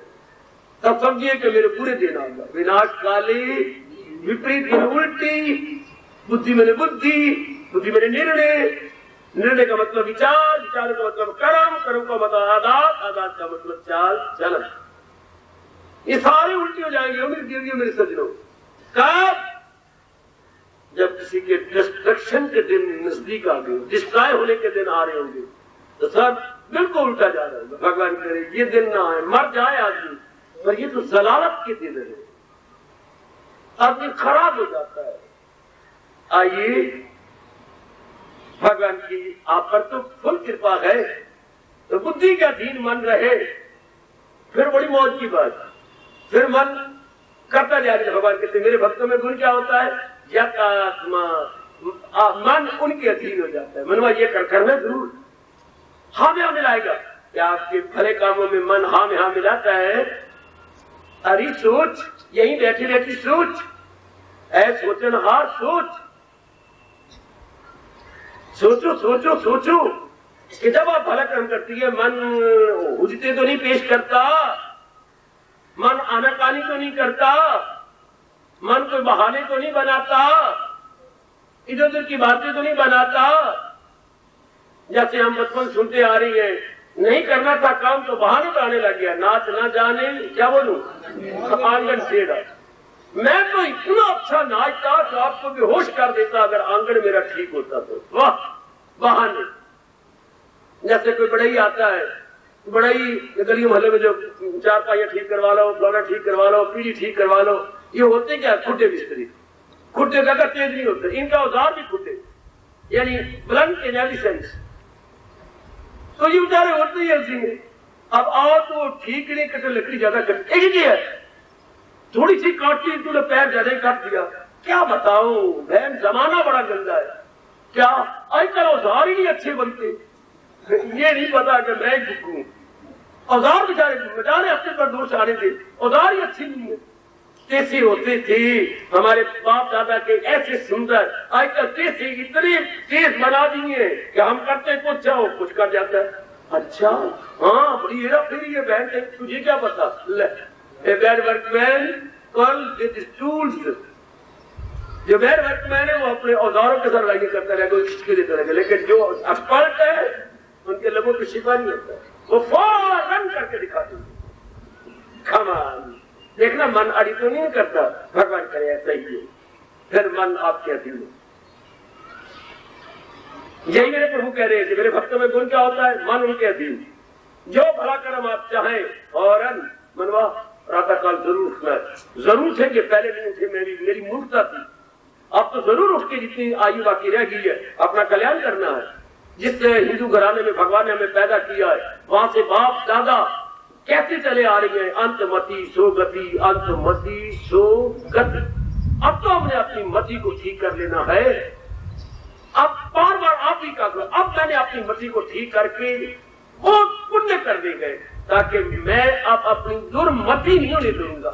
तब समझिए कि मेरे पूरे दिन आऊंगा। विनाश काले विपरीत उल्टी, बुद्धि मेरे बुद्धि, बुद्धि मेरे निर्णय, निर्णय का मतलब विचार, विचार का मतलब कर्म, कर्म का मतलब आदत, आदत का मतलब चाल चलन। ये सारे उल्टी हो जाएंगे मेरे सज्जनों। कब? जब किसी के डिस्ट्रक्शन के दिन नजदीक आ गए, डिस्ट्रॉय होने के दिन आ रहे होंगे, तो सब बिल्कुल उल्टा जा रहा है। भगवान करे ये दिन ना आए, मर जाए आदमी, पर ये तो जलालत के दिन है, आदमी खराब हो जाता है। आइए, भगवान की आप पर तो फुल कृपा है, तो बुद्धि का अधीन मन रहे, फिर बड़ी मौज की बात। फिर मन करता जा रहा है। भगवान कहते मेरे भक्तों में गुण क्या होता है, यथात्मा, मन उनके अधीन हो जाता है। मनवा ये करना जरूर, हाँ में हाँ मिलाएगा। क्या आपके भले कामों में मन हाँ में हाँ मिलाता है? अरे सोच, यही बैठी बैठी सोच, ऐ सोचनहार सोच, सोचो सोचो सोचो कि जब आप भला कर्म करती है, मन हुजते तो नहीं पेश करता, मन आनाकानी तो नहीं करता, मन कोई बहाने तो नहीं बनाता, इधर उधर की बातें तो नहीं बनाता। जैसे हम बचपन सुनते आ रही है, नहीं करना था काम तो बहाने तो आने लग गया, नाच ना जाने क्या बोलूं आंगन छेड़ा। मैं तो इतना अच्छा नाचता तो आपको बेहोश कर देता अगर आंगन मेरा ठीक होता तो। वाह बहाने। जैसे कोई बढ़ई आता है, बढ़ई गली मोहल्ले में जो चार पाइयां ठीक करवा लो, फ्लोरा ठीक करवा लो, पीढ़ी ठीक करवा लो, ये होते क्या खुट्टे मिस्त्री। खुट्टे ज्यादा तेज नहीं होते, इनका औजार भी खुट्टे, यानी ब्लंट इंटेलिजेंस। तो ये बेचारे होते ही ऐसी में। अब आओ तो ठीक नहीं करते, लकड़ी ज्यादा कट, एक ही है, थोड़ी सी काटती तूने पैर ज्यादा ही काट दिया, क्या बताऊं बहन, जमाना बड़ा गंदा है। क्या आजकल औजार ही नहीं अच्छे बनते। ये नहीं पता कि मैं झुकूं, औजार बेचारे हफ्ते पर 2 सारे थे, औजार ही अच्छे नहीं है। कैसे होते थे हमारे बाप दादा के ऐसे सुंदर, आजकल कैसे इतने तेज बना दिए कि हम करते कुछ जाओ कुछ कर जाता है। अच्छा हाँ, बड़ी हेरा फेरी है बहन, तुझे क्या पता। बैड वर्कमैन कल विद टूल्स, जो बैड वर्कमैन है वो अपने औजारों के साथ लड़ाई करता रहेगा, खिंचके देता रहेगा, लेकिन जो एक्सपर्ट है उनके लोगों की शिकवा नहीं होता है, वो फौरन करके दिखाते हैं। कमाल, देखना मन अड़ी तो नहीं करता, भगवान करे ऐसा ही है, फिर मन आपके अधीन है। यही मेरे प्रभु कह रहे हैं कि मेरे भक्तों में गुण क्या होता है, मन उनके अधीन। जो भला कर्म आप चाहें फौरन मनवा, प्रातः काल जरूर उठना है। जरूर थे कि पहले नहीं उठे, मेरी मूर्खता थी। अब तो जरूर उठ के जितनी आयु बाकी रह गई है अपना कल्याण करना है। जिस हिंदू घराने में भगवान ने हमें पैदा किया है, वहां से बाप दादा कैसे चले आ रही है, अंतमति सो गति, अंतमति सो गति। अब तो हमने अपनी मति को ठीक कर लेना है। अब बार बार आप ही का, अब मैंने अपनी मति को ठीक करके बहुत पुण्य करने गए, ताकि मैं अब अपनी दुर्मति नहीं होने दूंगा।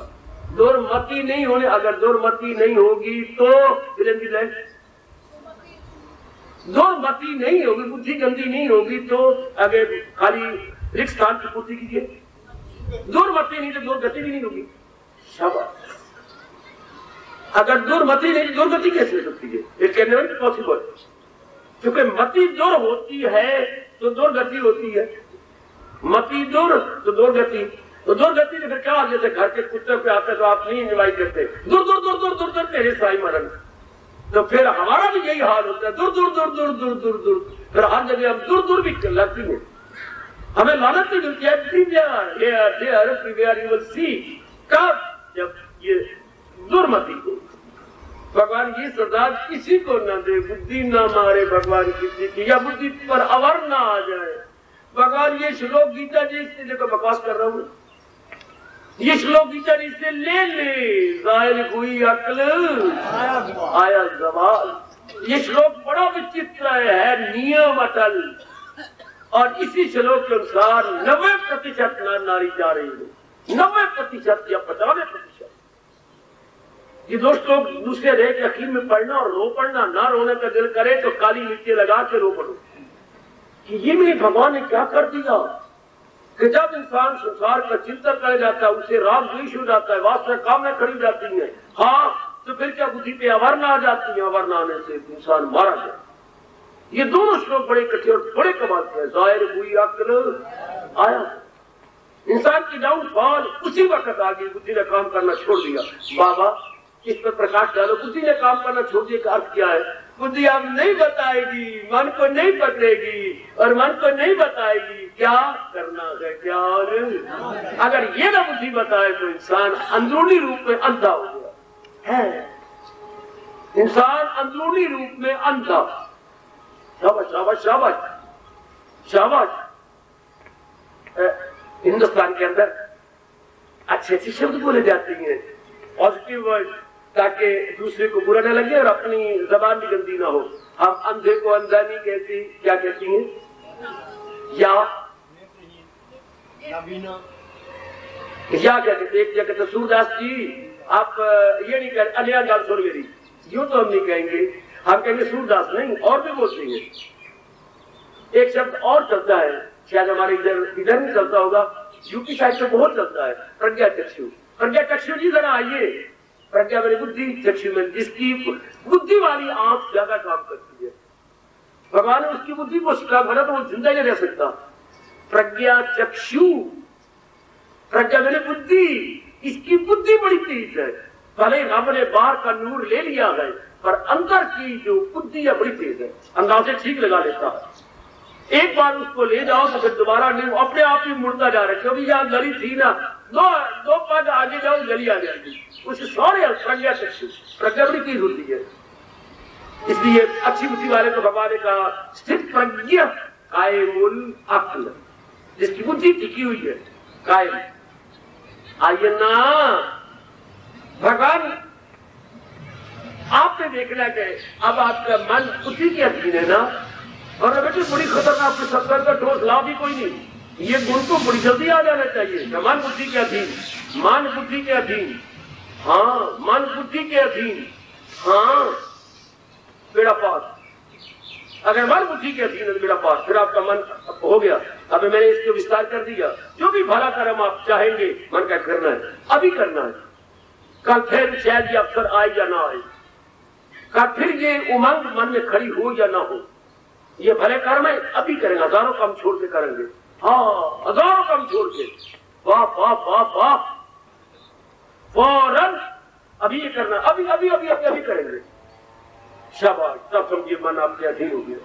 दुर्मति नहीं होने, अगर दुर्मति नहीं होगी तो दुर्मति नहीं होगी, बुद्धि गंदी नहीं होगी तो अगर खाली रिक्त स्थान की पूर्ति कीजिए। दुर्मति नहीं तो दुर्गति भी नहीं होगी। शाबाश। अगर दुर्मति नहीं तो दुर्गति कैसे हो सकती है? It can never be possible. क्योंकि मति दुर होती है तो दुर्गति होती है, मति दुर तो दुर्गति। तो दुर्गति से फिर क्या, जैसे घर के कुत्ते पे आते तो आप नहीं इन्वाई करते, दूर दूर दूर दूर दूर दूर तेरे साई मरण। तो फिर हमारा भी यही हाल होता है, दूर दूर दूर दूर दूर दूर दूर। फिर हर जगह हम दूर दूर भी लगती है, हमें लानत नहीं मिलती है। कब? जब ये दुर्मति को भगवान ये सजा किसी को न दे, बुद्धि न मारे भगवान किसी की, या बुद्धि पर अवर न आ जाए। भगवान ये श्लोक गीता जी इससे देखो बकवास कर रहा हूं, ये श्लोक गीता जी से ले जाहिर हुई अक्ल आया जवाल। ये श्लोक बड़ा विचित्र है, नियम अटल। और इसी श्लोक के अनुसार 90% नारी जा रही है, 90% या 95%। ये दोस्तों दूसरे रेख यकीन में पढ़ना और रो पढ़ना, ना रोने का दिल करे तो काली मिट्टी लगा के रो पड़ो कि ये मेरे भगवान ने क्या कर दिया। कि जब इंसान संसार का चिंतन कर जाता है उसे राग द्वेष हो जाता है, वास्तव कामना खड़ी जाती है। हाँ, तो फिर क्या बुद्धि पे अवर्ण आ जाती है, अवर्ण आने से इंसान मारा जाए। ये दोनों श्लोक बड़े इकट्ठे और बड़े कमाल के हैं। जाहिर हुई अक्ल आया, इंसान की डाउनफॉल उसी वक्त आ गई, बुद्धि ने काम करना छोड़ दिया। बाबा इस पर प्रकाश डालो, बुद्धि ने काम करना छोड़ दिया का अर्थ क्या है? बुद्धि अब नहीं बताएगी, मन को नहीं पकड़ेगी और मन को नहीं बताएगी क्या करना है क्या नहीं। अगर ये ना बुद्धि बताए तो इंसान अंदरूनी रूप में अंधा हो गया है, इंसान अंदरूनी रूप में अंधा। शाबाश शाबाश शाबाश शाबाश। हिंदुस्तान के अंदर अच्छे अच्छे शब्द बोले जाते हैं, पॉजिटिव वर्ड, ताकि दूसरे को बुरा न लगे और अपनी जबान भी गंदी ना हो। हम अंधे को अंधा नहीं कहती, क्या कहती हैं? या क्या कहते? एक जगह तो सूरदास जी आप ये नहीं कह अलिया गाल सुन मेरी, यूं तो हम नहीं कहेंगे, हम कहेंगे सूरदास नहीं, और भी बोलते हैं। एक शब्द और चलता है, शायद हमारे इधर नहीं चलता होगा, यूपी साइड से बहुत चलता है, प्रज्ञा चक्षु। प्रज्ञा चक्षु जी जरा आइए। प्रज्ञा मेरी बुद्धि चक्षु में, जिसकी बुद्धि वाली आंख ज्यादा काम करती है, भगवान ने उसकी बुद्धि को सिखा भरा तो वो जिंदा ही नहीं रह सकता। प्रज्ञा चक्षु, प्रज्ञा मेरी बुद्धि, इसकी बुद्धि बड़ी तेज है। भले रब ने बाहर का नूर ले लिया है पर अंदर की जो बुद्धि है बड़ी तेज है, अंदाजे ठीक लगा लेता है। एक बार उसको ले जाओ तो फिर दोबारा नहीं, अपने आप ही मुड़ता जा रहा है। क्योंकि यहाँ गली थी ना, दो पद आगे जाओ गली आ जाएगी, उसे सारे प्रज्ञा चक्षु, प्रज्ञा बड़ी तेज होती है। इसलिए अच्छी बुद्धि वाले को भगवान ने कहा स्थित प्रज्ञा कायमुल अक्ल, जिसकी बुद्धि टिकी हुई है कायम। आइए ना, भगवान आपने देखना कि अब आपका मन उसी के अधीन है ना। और बेटे बड़ी खतरनाक सत्तर का ठोस लाभ ही कोई नहीं, ये गुण को बड़ी जल्दी आ जाना चाहिए। मन बुद्धि के अधीन, मन बुद्धि के अधीन, हाँ मन बुद्धि के अधीन, हाँ बेड़ा पार। अगर मन बुद्धि के अधीन है तो बेड़ा पार, फिर आपका मन हो गया। अब मैंने इसको विस्तार कर दिया। जो भी भला कर्म आप चाहेंगे मन का करना है, अभी करना है। कल फिर शायद ये अवसर आए या ना आए, कल फिर ये उमंग मन में खड़ी हो या ना हो। ये भले कर्म है, अभी करेंगे, हजारों कम छोड़ के करेंगे। हाँ हजारों कम छोड़ के, वाह वाह वाह वाह, फौरन अभी ये करना, अभी अभी अभी अभी अभी करेंगे। शाबाश, तब समझिए मन आपके अधीन हो गया।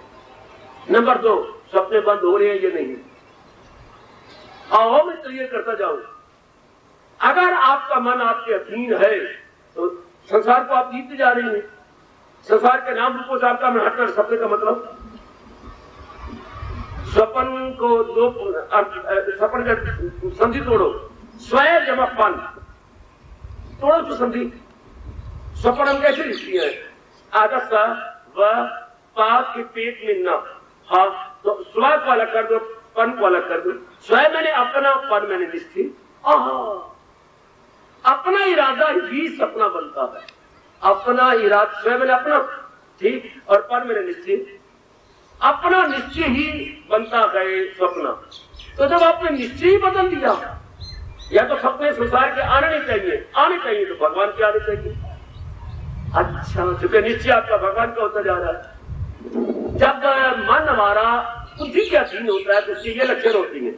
नंबर 2, सपने बंद हो रहे हैं ये नहीं। आओ मैं क्लियर करता जाऊं। अगर आपका मन आपके अधीन है तो संसार को आप जीतते जा रहे हैं। संसार के नाम रूपों से आपका मन हटकर, सपने का मतलब स्वप्न को दो स्वप्न का संधि तोड़ो, स्वयं जमा पन तोड़ो तो संधि। स्वप्न हम कैसे लिखती है? आदत सा व पाप के पेट में न, हाँ तो स्व को अलग कर दो, पन को अलग कर दो। स्वयं मैंने अपना, पन मैंने निश्चित। अपना इरादा ही सपना बनता है। अपना इरादा स्वयं मैंने अपना, ठीक, और पन मैंने निश्चित। अपना निश्चय ही बनता है स्वप्न। तो जब आपने निश्चय ही बदल दिया, या तो सपने संसार के आने नहीं चाहिए, आने चाहिए तो भगवान के आने चाहिए। अच्छा, चूंकि निश्चय आपका भगवान का होता जा रहा है। जब मन हमारा बुद्धि के अधीन होता है तो उसके ये लक्षण होती है।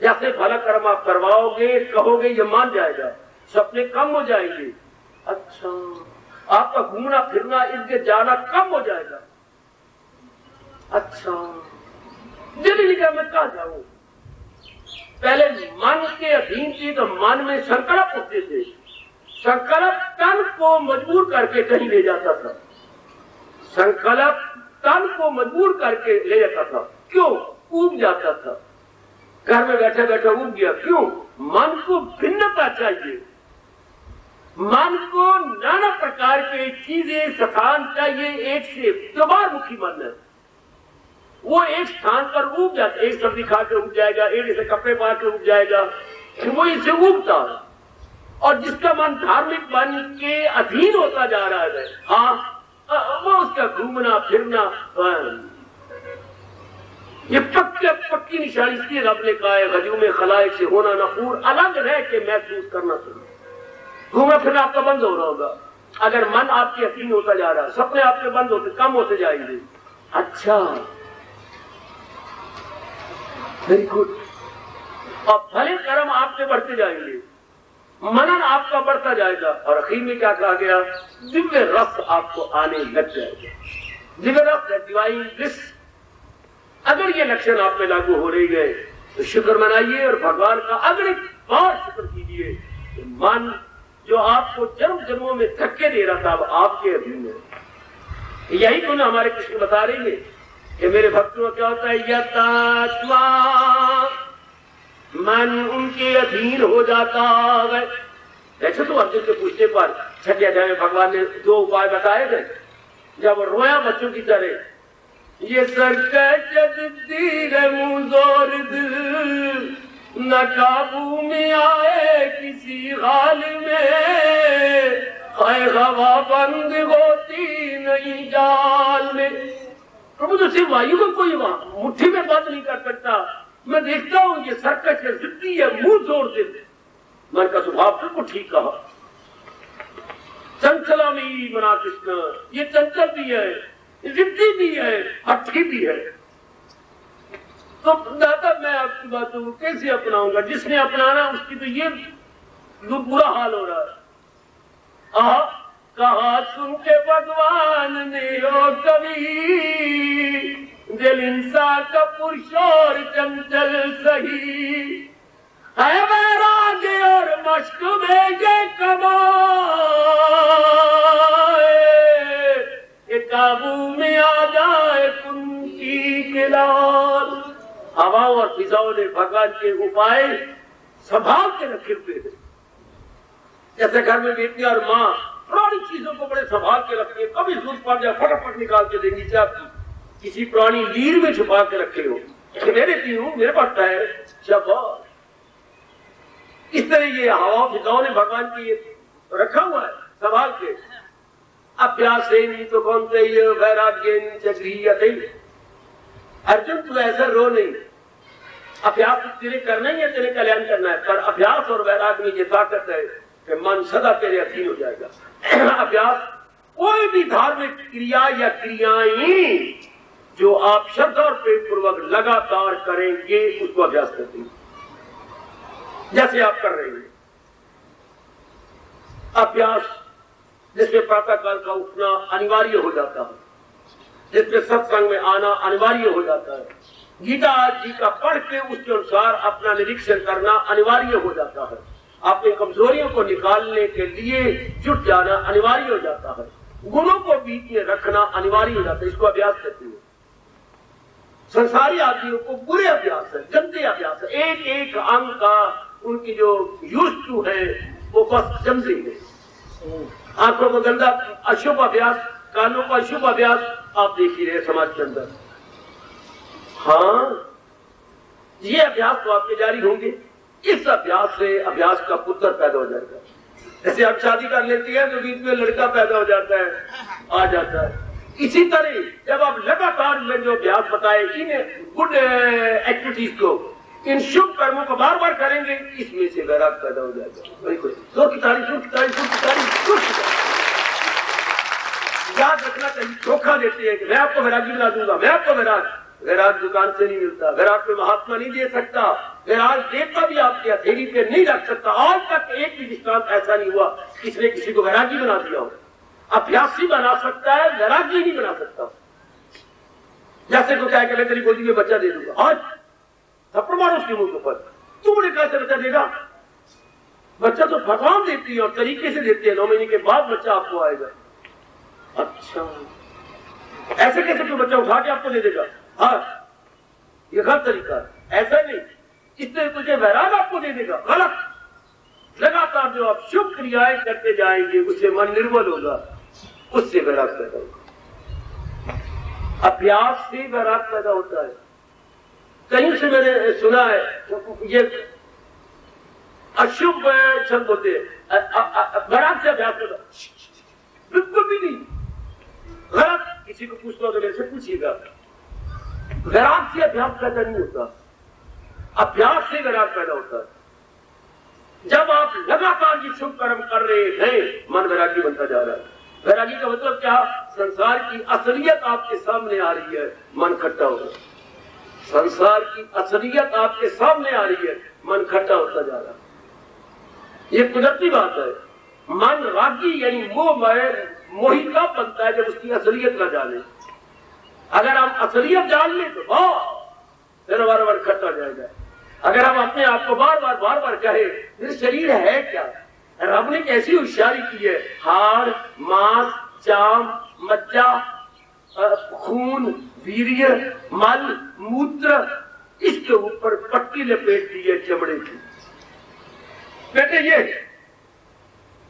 जैसे भला कर्म आप करवाओगे, कहोगे, ये मान जाएगा, सपने कम हो जाएंगे। अच्छा, आपका घूमना फिरना, इर्द जाना कम हो जाएगा। अच्छा, दिल निकल मैं कहा जाऊं। पहले मन के अधीन थी तो मन में संकल्प होते थे। संकल्प तन को मजबूर करके कहीं ले जाता था। संकल्प तन को मजबूर करके ले जाता था। क्यों? ऊब जाता था। घर में बैठे बैठे ऊब गया। क्यों? मन को भिन्नता चाहिए। मन को नाना प्रकार के चीजें, स्थान चाहिए। एक से दोबार मुखी मन है, वो एक स्थान पर उग जाता है। एक सब्जी खा के उग जाएगा, एक से कपड़े पा के उग जाएगा, वो इसे उगता है। और जिसका मन धार्मिक बन के अधीन होता जा रहा है, हाँ वो उसका घूमना फिरना, ये पक्की निशानी इसलिए रब ने कहा है, गजू में खलाइक से होना नफूर, अलग रह के महसूस करना चाहिए। घूमना फिरना आपका बंद हो रहा होगा अगर मन आपके अधीन होता जा रहा है। सपने आपके बंद होते, कम होते जाएंगे। अच्छा, वेरी गुड। और भले कर्म आपके बढ़ते जाएंगे, मनन आपका बढ़ता जाएगा, और आखिर में क्या कहा गया? दिव्य रस आपको आने लग जाएगा। दिव्य रस, डिवाइन ब्लिस। अगर ये लक्षण आप में लागू हो रही गए तो शुक्र मनाइए और भगवान का अगले बार शुक्र कीजिए। मन जो आपको जन्म जन्मों में धक्के दे रहा था, अब आपके अधीन है। यही तो हमारे कृष्ण बता रही है कि मेरे भक्तों क्या होता है? यतात्मा, मन उनके अधीन हो जाता है। ऐसे तो अर्जुन के पूछने पर 6 अध्याय में भगवान ने 2 उपाय बताए थे। जब रोया बच्चों की तरह, ये सरकतीर मुंह दिल न काबू में आए किसी हाल में, हवा बंद होती नहीं जाल में। प्रभु तो सिर्फ वायु को कोई मुट्ठी में बंद नहीं कर सकता। मैं देखता हूं ये सर्कस है, जिद्दी है, मुंह जोड़ देते। मन का स्वभाव बिल्कुल ठीक कहा। चंचला में बना कृष्ण, ये चंचल भी है, जिद्दी भी है, हठी भी है। तो दादा मैं आपकी बातों को कैसे अपनाऊंगा? जिसने अपनाना उसकी तो ये बुरा हाल हो रहा है। कहा सुन के भगवान ने ओ कवि, दिल इंसान का पुरुष और चंचल सही है, वैराग और मश्क में ये कमाए, ये काबू में आ जाए कुंती के लाल। हवाओं और फिजाओं ने भगवान के उपाय संभाल के रखे हुए थे। जैसे घर में बेटी और माँ पुरानी चीजों को बड़े संभाल के रखते हैं, कभी जरूरत पड़ जाए फटाफट निकाल के देंगी, चाहे किसी पुरानी लीर में छुपा के रखे हो, मैं देती हूँ, मेरे पास टायर शाबाश। इस तरह ये हवा फिजाओं ने भगवान की रखा हुआ है संभाल के। अभ्यास नहीं तो कौन से वैराग्य चक्रियते। अर्जुन तू ऐसा रो नहीं, अभ्यास तेरे करना ही है, तेरे कल्याण करना है, पर अभ्यास और वैराग्य में ये ताकत है कि मन सदा तेरे अधीन हो जाएगा। अभ्यास कोई भी धार्मिक क्रिया या क्रियाएं जो आप श्रद्धा और प्रेम पूर्वक लगातार करेंगे उसको अभ्यास करते हैं, जैसे आप कर रहे हैं। अभ्यास जिसमें प्रातः काल का उठना अनिवार्य हो जाता है, जिसमें सत्संग में आना अनिवार्य हो जाता है, गीता जी का पढ़ के उसके अनुसार अपना निरीक्षण करना अनिवार्य हो जाता है, अपनी कमजोरियों को निकालने के लिए जुट जाना अनिवार्य हो जाता है, गुणों को बीच में रखना अनिवार्य हो जाता है। इसको अभ्यास कहते हैं। संसारी आदमियों को बुरे अभ्यास है, गंदे अभ्यास है, एक एक अंग का उनकी जो यूज टू है वो बस जमती है। आंखों को गंदा अशुभ अभ्यास, कानों का अशुभ अभ्यास आप देख ही रहे समाज के अंदर। हाँ, ये अभ्यास तो आपके जारी होंगे। इस अभ्यास से अभ्यास का पुत्र पैदा हो जाएगा। जैसे आप शादी कर लेती है तो बीच में लड़का पैदा हो जाता है, आ जाता है। इसी तरह जब आप लगातार में जो अभ्यास बताए इन गुड एक्टिविटीज को, इन शुभ कर्मों को बार बार करेंगे, इसमें से वैराग पैदा हो जाएगा। बिल्कुल सुर की तारीफ, सुर की तारीफ, सुर की तारीफ, सुर की तारीफ। याद रखना चाहिए, धोखा देते हैं कि मैं आपको वैरागी बना दूंगा, मैं आपको वैराग दुकान से नहीं मिलता, वैराग पे महात्मा नहीं दे सकता, वैराग देवता भी आपके हथेली पे नहीं रख सकता। आज तक एक भी दृष्टांत ऐसा नहीं हुआ किसने किसी को वैरागी बना दिया हो। अभ्यासी बना सकता है, वैरागी नहीं बना सकता। जैसे को क्या कि मैं तेरी गोदी में बच्चा दे दूंगा, आज थप्पड़ मारो उसके मुंह के ऊपर, तुमने कैसे बच्चा देगा? बच्चा तो भगवान देती है और तरीके से देती है, 9 महीने के बाद बच्चा आपको आएगा। अच्छा, ऐसे कैसे कोई बच्चा उठा के आपको दे देगा? हाँ, ये गलत तरीका है, ऐसा नहीं। इसलिए तुझे वैराग आपको दे देगा, गलत। लगातार जो आप शुभ क्रियाएं करते जाएंगे उससे मन निर्मल होगा, उससे वैराग पैदा होगा। अभ्यास से वैराग पैदा होता है। कहीं से मैंने सुना है ये अशुभ शब्द होते हैं, वैराग से अभ्यास होता, बिल्कुल भी नहीं, गलत। किसी को पूछना हो तो मेरे से पूछिएगा, वैराग से अभ्यास पैदा नहीं होता, अभ्यास से वैराग पैदा होता है। जब आप लगातार ये शुभ कर्म कर रहे हैं, मन वैरागी बनता जा रहा है। वैरागी का मतलब क्या? संसार की असलियत आपके सामने आ रही है, मन खट्टा हो रहा है। संसार की असलियत आपके सामने आ रही है, मन खट्टा होता जा रहा है। ये कुदरती बात है। मन रागी यानी मोही कब बनता है? जब उसकी असलियत न जाने। अगर हम असलियत जान लें तो फिर बार बार खट्टा जाएगा। अगर हम अपने आप को बार बार कहे मेरे शरीर है क्या, रब ने कैसी होशियारी की है, हाड़, मांस, चाम, मज्जा, खून, वीर्य, मल, मूत्र, इसके ऊपर पट्टी लपेट दी है चमड़े की। बेटे ये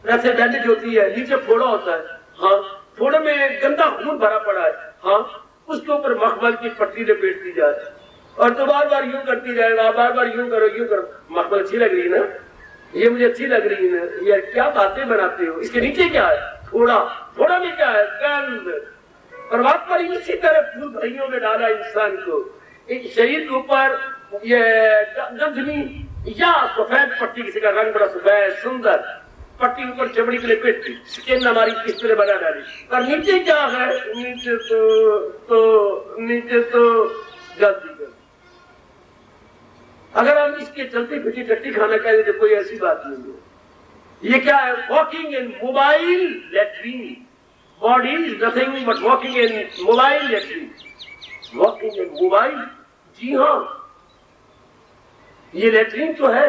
ऐसे बैंडेज होती है, नीचे फोड़ा होता है, हाँ, फोड़े में गंदा खून भरा पड़ा है, हाँ, उसके ऊपर मखमल की पट्टी लपेट दी जाए और तो बार बार यूं करती जाएगा, बार बार यूं करो। मखमल अच्छी लग रही है ना, ये मुझे अच्छी लग रही है ना, यार क्या बातें बनाते हो। इसके नीचे क्या है? फोड़ा में क्या है? गंध। परमात्मा ने इसी तरह फूल भाइयों में डाला इंसान को, एक शरीर के ऊपर ये गंधनी या सफेद पट्टी, किसी का रंग बड़ा सफेद सुंदर, पट्टी ऊपर चमड़ी के लिए पेटी, स्किन हमारी इस तरह बना डाली, और नीचे क्या है? नीचे तो गंदी। अगर हम इसके चलते फिटी टट्टी खाना कहें तो कोई ऐसी बात नहीं है। ये क्या है? Walking in mobile latrine. Body is nothing but walking in mobile latrine. Walking in mobile, जी हाँ, ये लेट्रिन तो है,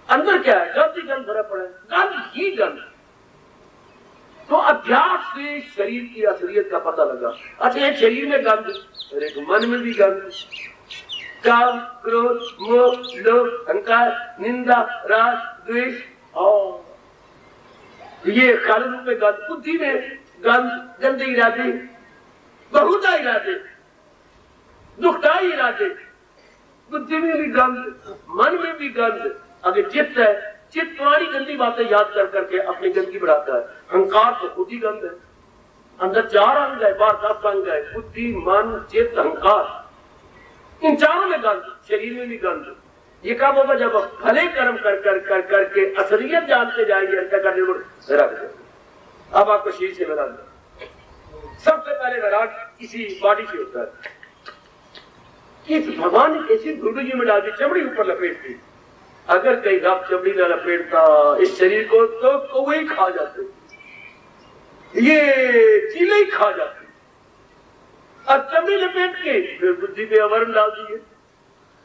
अंदर क्या है? गंद ही गंद भरा पड़ा है, गंद ही गंद। तो अभ्यास से शरीर की असलियत का पता लगा। अच्छा, एक शरीर में गंद और एक मन में भी गंद, काम, क्रोध, मोह, लोभ, अहंकार, निंदा, राग, द्वेष, और ये काल रूप में गंध, बुद्धि में गंध, गंदे इरादे, बहुधा इरादे, दुखदाई इरादे, बुद्धि में भी गंध, मन में भी गंध। अगर चित्त है, चित्त पुरानी गंदी बातें याद कर करके अपनी गंदगी बढ़ाता है। अहंकार तो खुद ही गंध है। अंदर 4 अंग है, 10 अंग है, बुद्धि, मन, चित्त, अहंकार। इन चारों में गंध, शरीर में भी गंध। ये कब होगा? जब भले कर्म कर करके असलियत जानते जाएंगे, अंतर करने को रख दे। अब आपको शरीर से मिला दे। सबसे पहले वैराग इसी बॉडी से होता है। इस भगवान ने कैसी गुरु जी में डाल दी, चमड़ी ऊपर लपेट दी। अगर कहीं रब चमड़ी न लपेटता इस शरीर को तो कौवे ही खा जाते, ये चीले ही खा जाते। और चमड़ी लपेट के फिर बुद्धि पे आवरण डाल दिए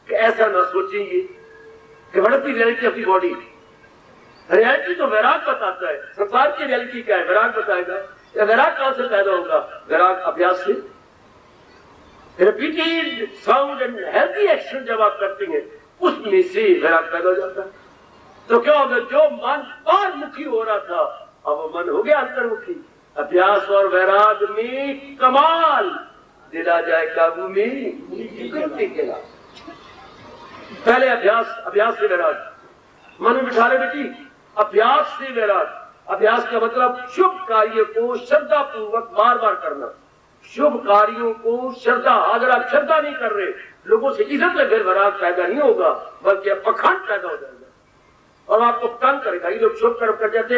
कि ऐसा ना सोचेंगे कि बढ़ती रियलिटी अपनी बॉडी। रियलिटी तो वैराग बताता है। संसार की रियलिटी क्या है? वैराग बताएगा। या वैराग कहां से पैदा होगा? वैराग अभ्यास से। Repeated sound and healthy action जब आप करते हैं, उसमें से वैराग पैदा हो जाता है। तो क्या होगा? जो मन बाहरमुखी हो रहा था, अब वो मन हो गया अंतर्मुखी। अभ्यास और वैराग में कमाल, दिला जाए काबू में के पहले अभ्यास, अभ्यास से वैराग। मन में बिठा ले बेटी, अभ्यास से वैराग। अभ्यास का मतलब शुभ कार्य को श्रद्धा पूर्वक बार बार करना। शुभ कार्यों को श्रद्धा, अगर आप श्रद्धा नहीं कर रहे, लोगों से इज्जत में फिर वैराग पैदा नहीं होगा, बल्कि पखंड पैदा हो जाएगा और आपको तंग करेगा। ये लोग शुभ कर्म कर जाते,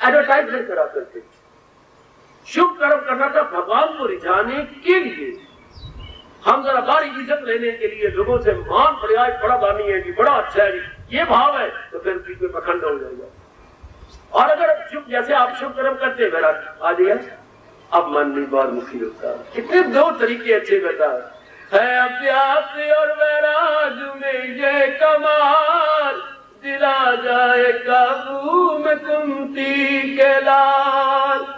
एडवर्टाइजमेंट करा करते। शुभ कर्म करना था भगवान को रिझाने के लिए। हम जरा बारी इज्जत लेने के लिए लोगों से मान प्रयास, बड़ा दानी है जी, बड़ा अच्छा है जी, ये भाव है, तो फिर बीच में पखंड हो जाएगा। और अगर शुभ, जैसे आप शुभ कर्म करते वैराग आ जाए, अब मन नहीं बार मुखी होता। कितने 2 तरीके अच्छे बता है। अभ्यास और वैराग में ये कमाल, दिला जाए काबू में कुंती के लाल।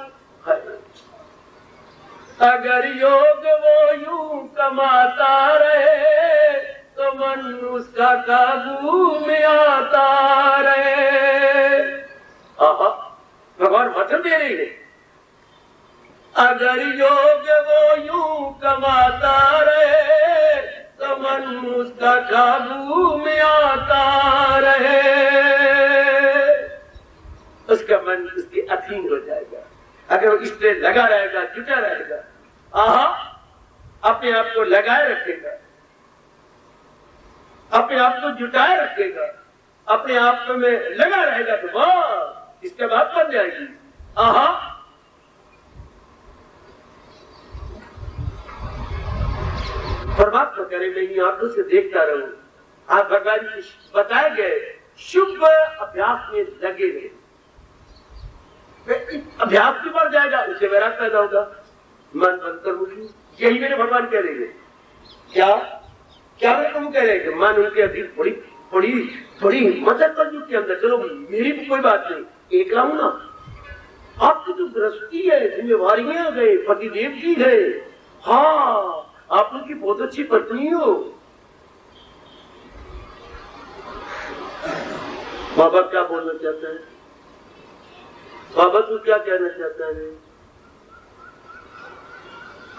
अगर योग वो यूं कमाता रहे, तो मन उसका काबू में आता रहे। भगवान वचन दे रही है, अगर योग वो यूं कमाता रहे, तो मन उसका काबू में आता रहे। उसका मन उसके अधीन हो जाएगा। अगर वो इससे लगा रहेगा, जुटा रहेगा, अपने आप को लगाए रखेगा, अपने आप को जुटाए रखेगा, अपने आप में लगा रहेगा, तो वाह, इसके बाद बन जाएगी। परमात्मा करे मैं इन आंखों से देखता रहूं। आप भगवान जी बताए गए शुभ अभ्यास में लगे रहे, अभ्यास भी बढ़ जाएगा, उससे वैराग पैदा होगा। मन अंतर्मुखी, यही मेरे भगवान कह रहे हैं। क्या क्या मैं तुम कह रहे हैं? मन उनके अधीन बड़ी बड़ी बड़ी मदद कर युग के अंदर। चलो मेरी भी कोई बात नहीं, एक लाऊं ना। आपकी तो दृष्टि है, जिम्मेवारियां गए, पतिदेव जी है, हाँ आप उनकी बहुत अच्छी पत्नी हो। बाबा क्या बोलना चाहता है? बाबा तू क्या कहना चाहता है?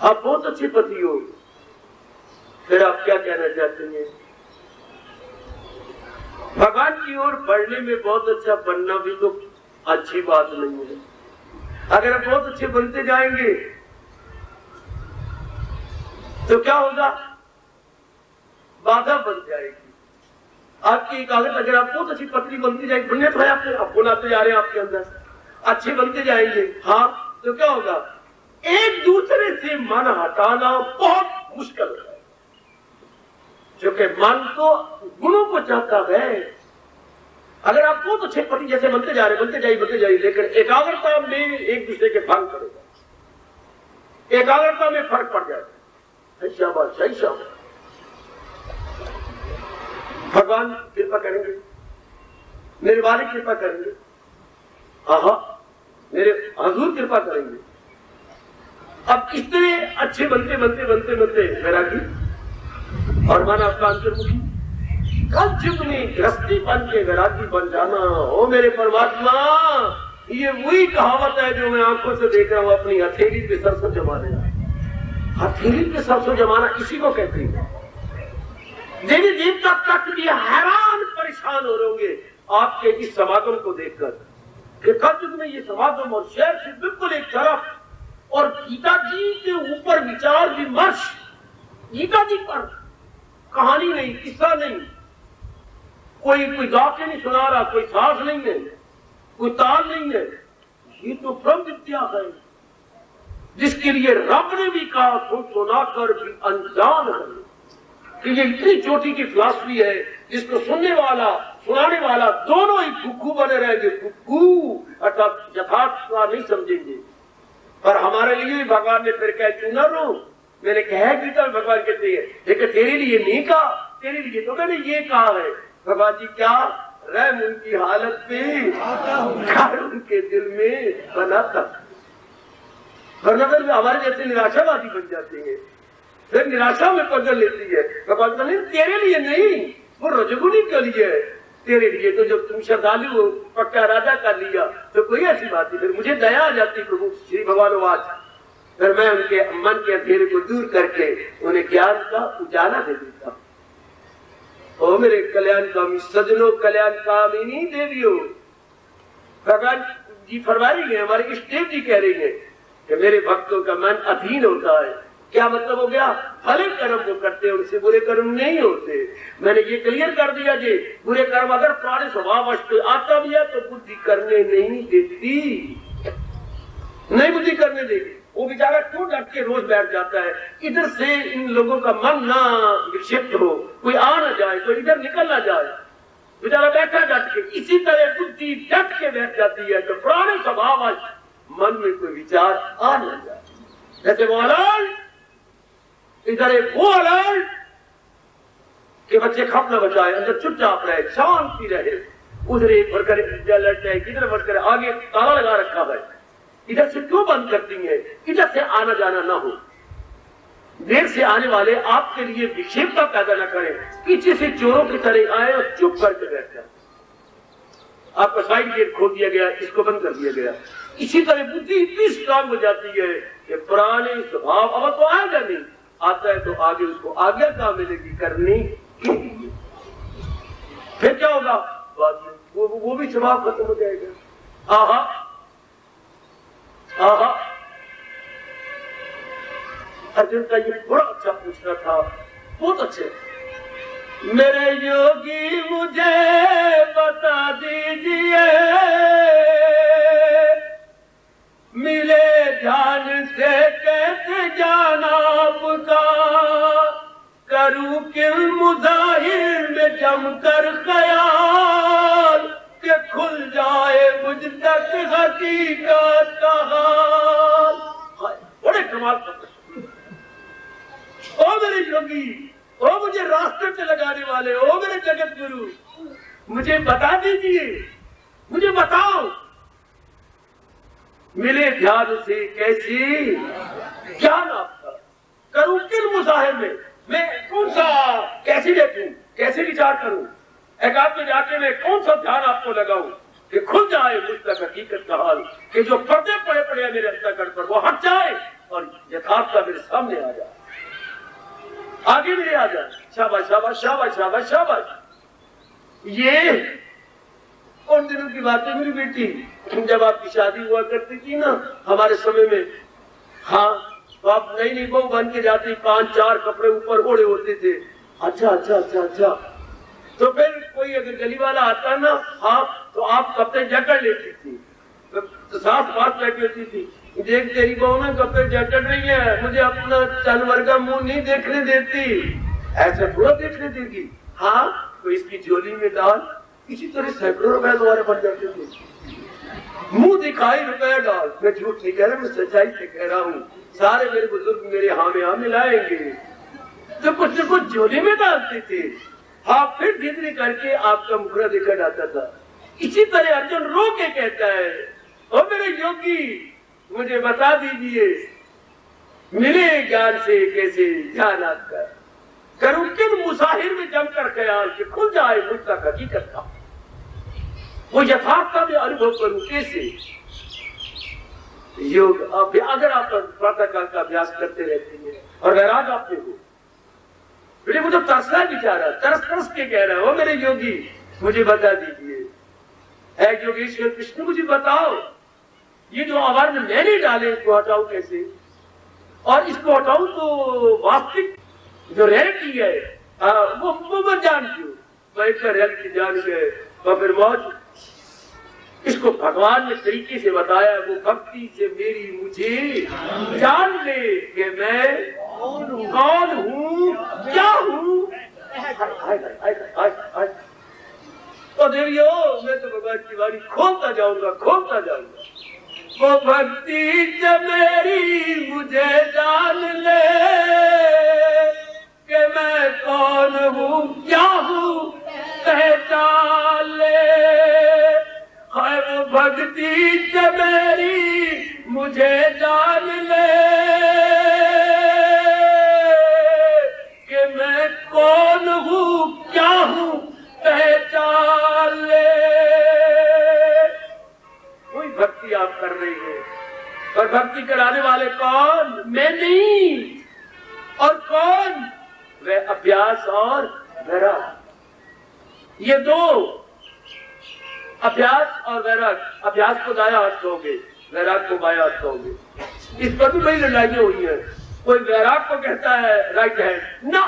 आप बहुत अच्छे पति हो, फिर आप क्या कहना चाहते हैं? भगवान की ओर बढ़ने में बहुत अच्छा बनना भी तो अच्छी बात नहीं है। अगर आप बहुत अच्छे बनते जाएंगे तो क्या होगा? बाधा बन जाएगी आपकी एकाग्रता। अगर आप बहुत अच्छी पत्नी बनती जाएगी, बनने तो है आप बनाते जा रहे हैं, आपके अंदर अच्छे बनते जाएंगे, हाँ, तो क्या होगा? एक दूसरे से मन हटाना बहुत मुश्किल है, क्योंकि मन तो गुणों को चाहता है। अगर आप बहुत अच्छे पति जैसे बनते जा रहे, बनते जाइए, लेकिन एकाग्रता में एक दूसरे के भंग करेगा, एकाग्रता में फर्क पड़ जाएगा। शाबाश, सही शाबाश। भगवान कृपा करेंगे, मेरे वाले कृपा करेंगे, मेरे हजूर कृपा करेंगे। अब इतने अच्छे बनते वैरागी और मन आपका अंतर्मुखी, कल युग में गृहस्थी बन के वैरागी बन जाना। ओ मेरे परमात्मा, ये वही कहावत है जो मैं आंखों से देख रहा हूं, अपनी हथेली पे सरसों जमाने। हथेली पे सरसों जमाना इसी को कहते हैं। देवी देवता तक भी हैरान परेशान हो रहे होंगे आपके इस समागम को देखकर कि कलयुग में ये समागम और शहर से बिल्कुल एक तरफ, और गीता जी के ऊपर विचार विमर्श, गीता जी पर कहानी नहीं, किस्सा नहीं, कोई गा के नहीं सुना रहा, कोई साज नहीं है, कोई ताल नहीं है। ये तो ब्रह्म विद्या है जिसके लिए रब ने भी कहा खुद सुनाकर भी अनजान है कि ये इतनी चोटी की फिलॉसफी है जिसको सुनने वाला सुनाने वाला दोनों ही कुक्कू बने रहेंगे। कुक्कू अर्थात यथार्थ का नहीं समझेंगे। पर हमारे लिए भगवान ने फिर कहा चुना रो, मैंने कहा गीता में भगवान कहते हैं, लेकिन तेरे लिए नहीं कहा, तेरे लिए तो मैंने ये कहा है। भगवान जी क्या रहम उनकी हालत पे घर उनके दिल में बनाता, वरना फिर हमारे जैसे निराशावादी बन जाते हैं, फिर निराशा में पकड़ लेती है। भगवान कहते तेरे लिए नहीं, वो रजोगुनी के लिए है, तेरे लिए तो जब तुम श्रद्धालु हो पक्का राजा कर लिया तो कोई ऐसी बात नहीं। फिर मुझे दया आ जाती प्रभु श्री भगवान वाच, फिर मैं उनके मन के अंधेरे को दूर करके उन्हें ज्ञान का उजाला दे देता। ओ मेरे कल्याणकामी सजनों, कल्याणकामिनी देवियों, भगवान जी फरमा रही है, हमारे इष्ट देव जी कह रही है कि मेरे भक्तों का मन अधीन होता है। क्या मतलब हो गया? भले कर्म जो करते हैं उनसे बुरे कर्म नहीं होते। मैंने ये क्लियर कर दिया जी, बुरे कर्म अगर पुराने स्वभाव आता भी है तो बुद्धि करने नहीं देती, नहीं बुद्धि करने देगी। वो बेचारा क्यों डट के रोज बैठ जाता है, इधर से इन लोगों का मन ना विक्षिप्त हो, कोई आ ना जाए, कोई इधर निकल ना जाए, बेचारा बैठा डट के। इसी तरह बुद्धि डट के बैठ जाती है तो पुराने स्वभाव मन में कोई विचार आ ना जाए। जैसे वो अलर्ट, इधर एक वो अलर्ट कि बच्चे खप न बचाए, अंदर चुपचाप रहे, शांति रहे, उधर एक भरकर अलर्ट है, किधर भरकर आगे ताला लगा रखा है, इधर से क्यों बंद करती है, इधर से आना जाना ना हो। देर से आने वाले आपके लिए विक्षेपता पैदा न करें, पीछे से चोरों की तरह आए और चुप करके बैठ जाए। आपका साइड गेट खोल दिया गया, इसको बंद कर दिया गया। इसी तरह बुद्धि इतनी स्ट्रांग हो जाती है कि पुराने स्वभाव अब तो आएगा नहीं, आता है तो आगे उसको आज्ञा क्या मिलेगी करने के लिए। फिर क्या होगा? वो भी स्वभाव खत्म हो जाएगा। आहा आहा, अर्जुन का ये बड़ा अच्छा पूछना था, बहुत अच्छे। मेरे योगी मुझे बता दीजिए, मिले ध्यान से कैसे जाना आपका, करूं किल मुजाहिर में जमकर ख्याल के खुल जाए मुझ तक हकीकत का हाल। बड़े कमाल का प्रश्न। ओ मेरे योगी, ओ मुझे रास्ते पे लगाने वाले, ओ मेरे जगत गुरु, मुझे बता दीजिए, मुझे बताओ मिले ध्यान से कैसे ज्ञान आपका, करूं किन मुजाहिर में, मैं कौन सा कैसे देखूं, कैसे विचार करूं, एकांत में जाके मैं कौन सा ध्यान आपको लगाऊं कि खुल जाए मुझ तक हकीकत का हाल, कि जो पर्दे पड़े पड़े हैं मेरे अंतःकरण पर वो हट जाए और यथार्थ का मेरे सामने आ जाए, आगे मेरे आ जाए। शाबाश शाबाश शाबाश शाबाश शाबाश। ये उन दिनों की बात है मेरी बेटी, जब आपकी शादी हुआ करती थी ना हमारे समय में। हाँ, तो आप नई नई बहू बन के जाती, 5-4 कपड़े ऊपर ओढ़े होते थे। अच्छा अच्छा अच्छा अच्छा। तो फिर कोई अगर गली वाला आता ना, हाँ, तो आप कपड़े जकड़ लेती थी, तो सास पास बैठी होती थी, देख तेरी बहू ना कपड़े जकड़ रही है, मुझे अपना जानवर का मुंह नहीं देखने देती। ऐसा थोड़ा देखने देगी। हाँ, तो इसकी झोली में डाल, इसी तरह सैकड़ों रुपए तुम्हारे बन जाते थे। मुंह दिखाई रुपए डाल। मैं झूठ नहीं कह रहा, मैं सच्चाई से कह रहा हूँ। सारे मेरे बुजुर्ग मेरे हाँ में हाँ मिलाएंगे, तो कुछ न कुछ झोली में डालते थे। हाँ, फिर धीरे करके आपका मुखड़ा देखा जाता था। इसी तरह अर्जुन रो के कहता है, ओ मेरे योगी मुझे बता दीजिए, मिले ज्ञान से कैसे ध्यान आपका, करूं किन मुसाहिर में जमकर ख्याल कि खुल जाए मुझ तक हकीकत का, वो यथार्थ का मैं अनुभव करूं कैसे। योग अगर आप प्रातः काल का अभ्यास करते रहते हैं और वैराग आप में हो, बेटे वो तो तरसा बेचारा तरस के कह रहा है, वो मेरे योगी मुझे बता दीजिए, है योगेश्वर कृष्ण मुझे बताओ, ये जो अवर्ण मैंने डाले इसको हटाऊ कैसे, और इसको हटाऊ तो वास्तविक जो रियलिटी है वो मैं जान क्यों, मैं इसका रियलिटी जान गए तो फिर मौज। इसको भगवान ने तरीके से बताया, वो भक्ति से मेरी मुझे जान ले कि मैं कौन हूँ क्या हूँ। तो देवियों मैं तो भगवान की वाणी खोलता जाऊंगा वो भक्ति से मेरी मुझे जान ले कि मैं कौन हूँ क्या हूँ पहचान ले। वो भक्ति से मेरी मुझे जान ले कि मैं कौन हूँ क्या हूँ पहचान ले। कोई भक्ति आप कर रही है, और भक्ति कराने वाले कौन? मैं नहीं। और कौन? वह अभ्यास और वैराग। ये दो, अभ्यास और वैराग। अभ्यास को दाया हाथ कहोगे, वैराग को बाया हाथ कहोगे। इस पर भी बड़ी लड़ाइयां हुई है। कोई वैराग को कहता है राइट हैंड, ना,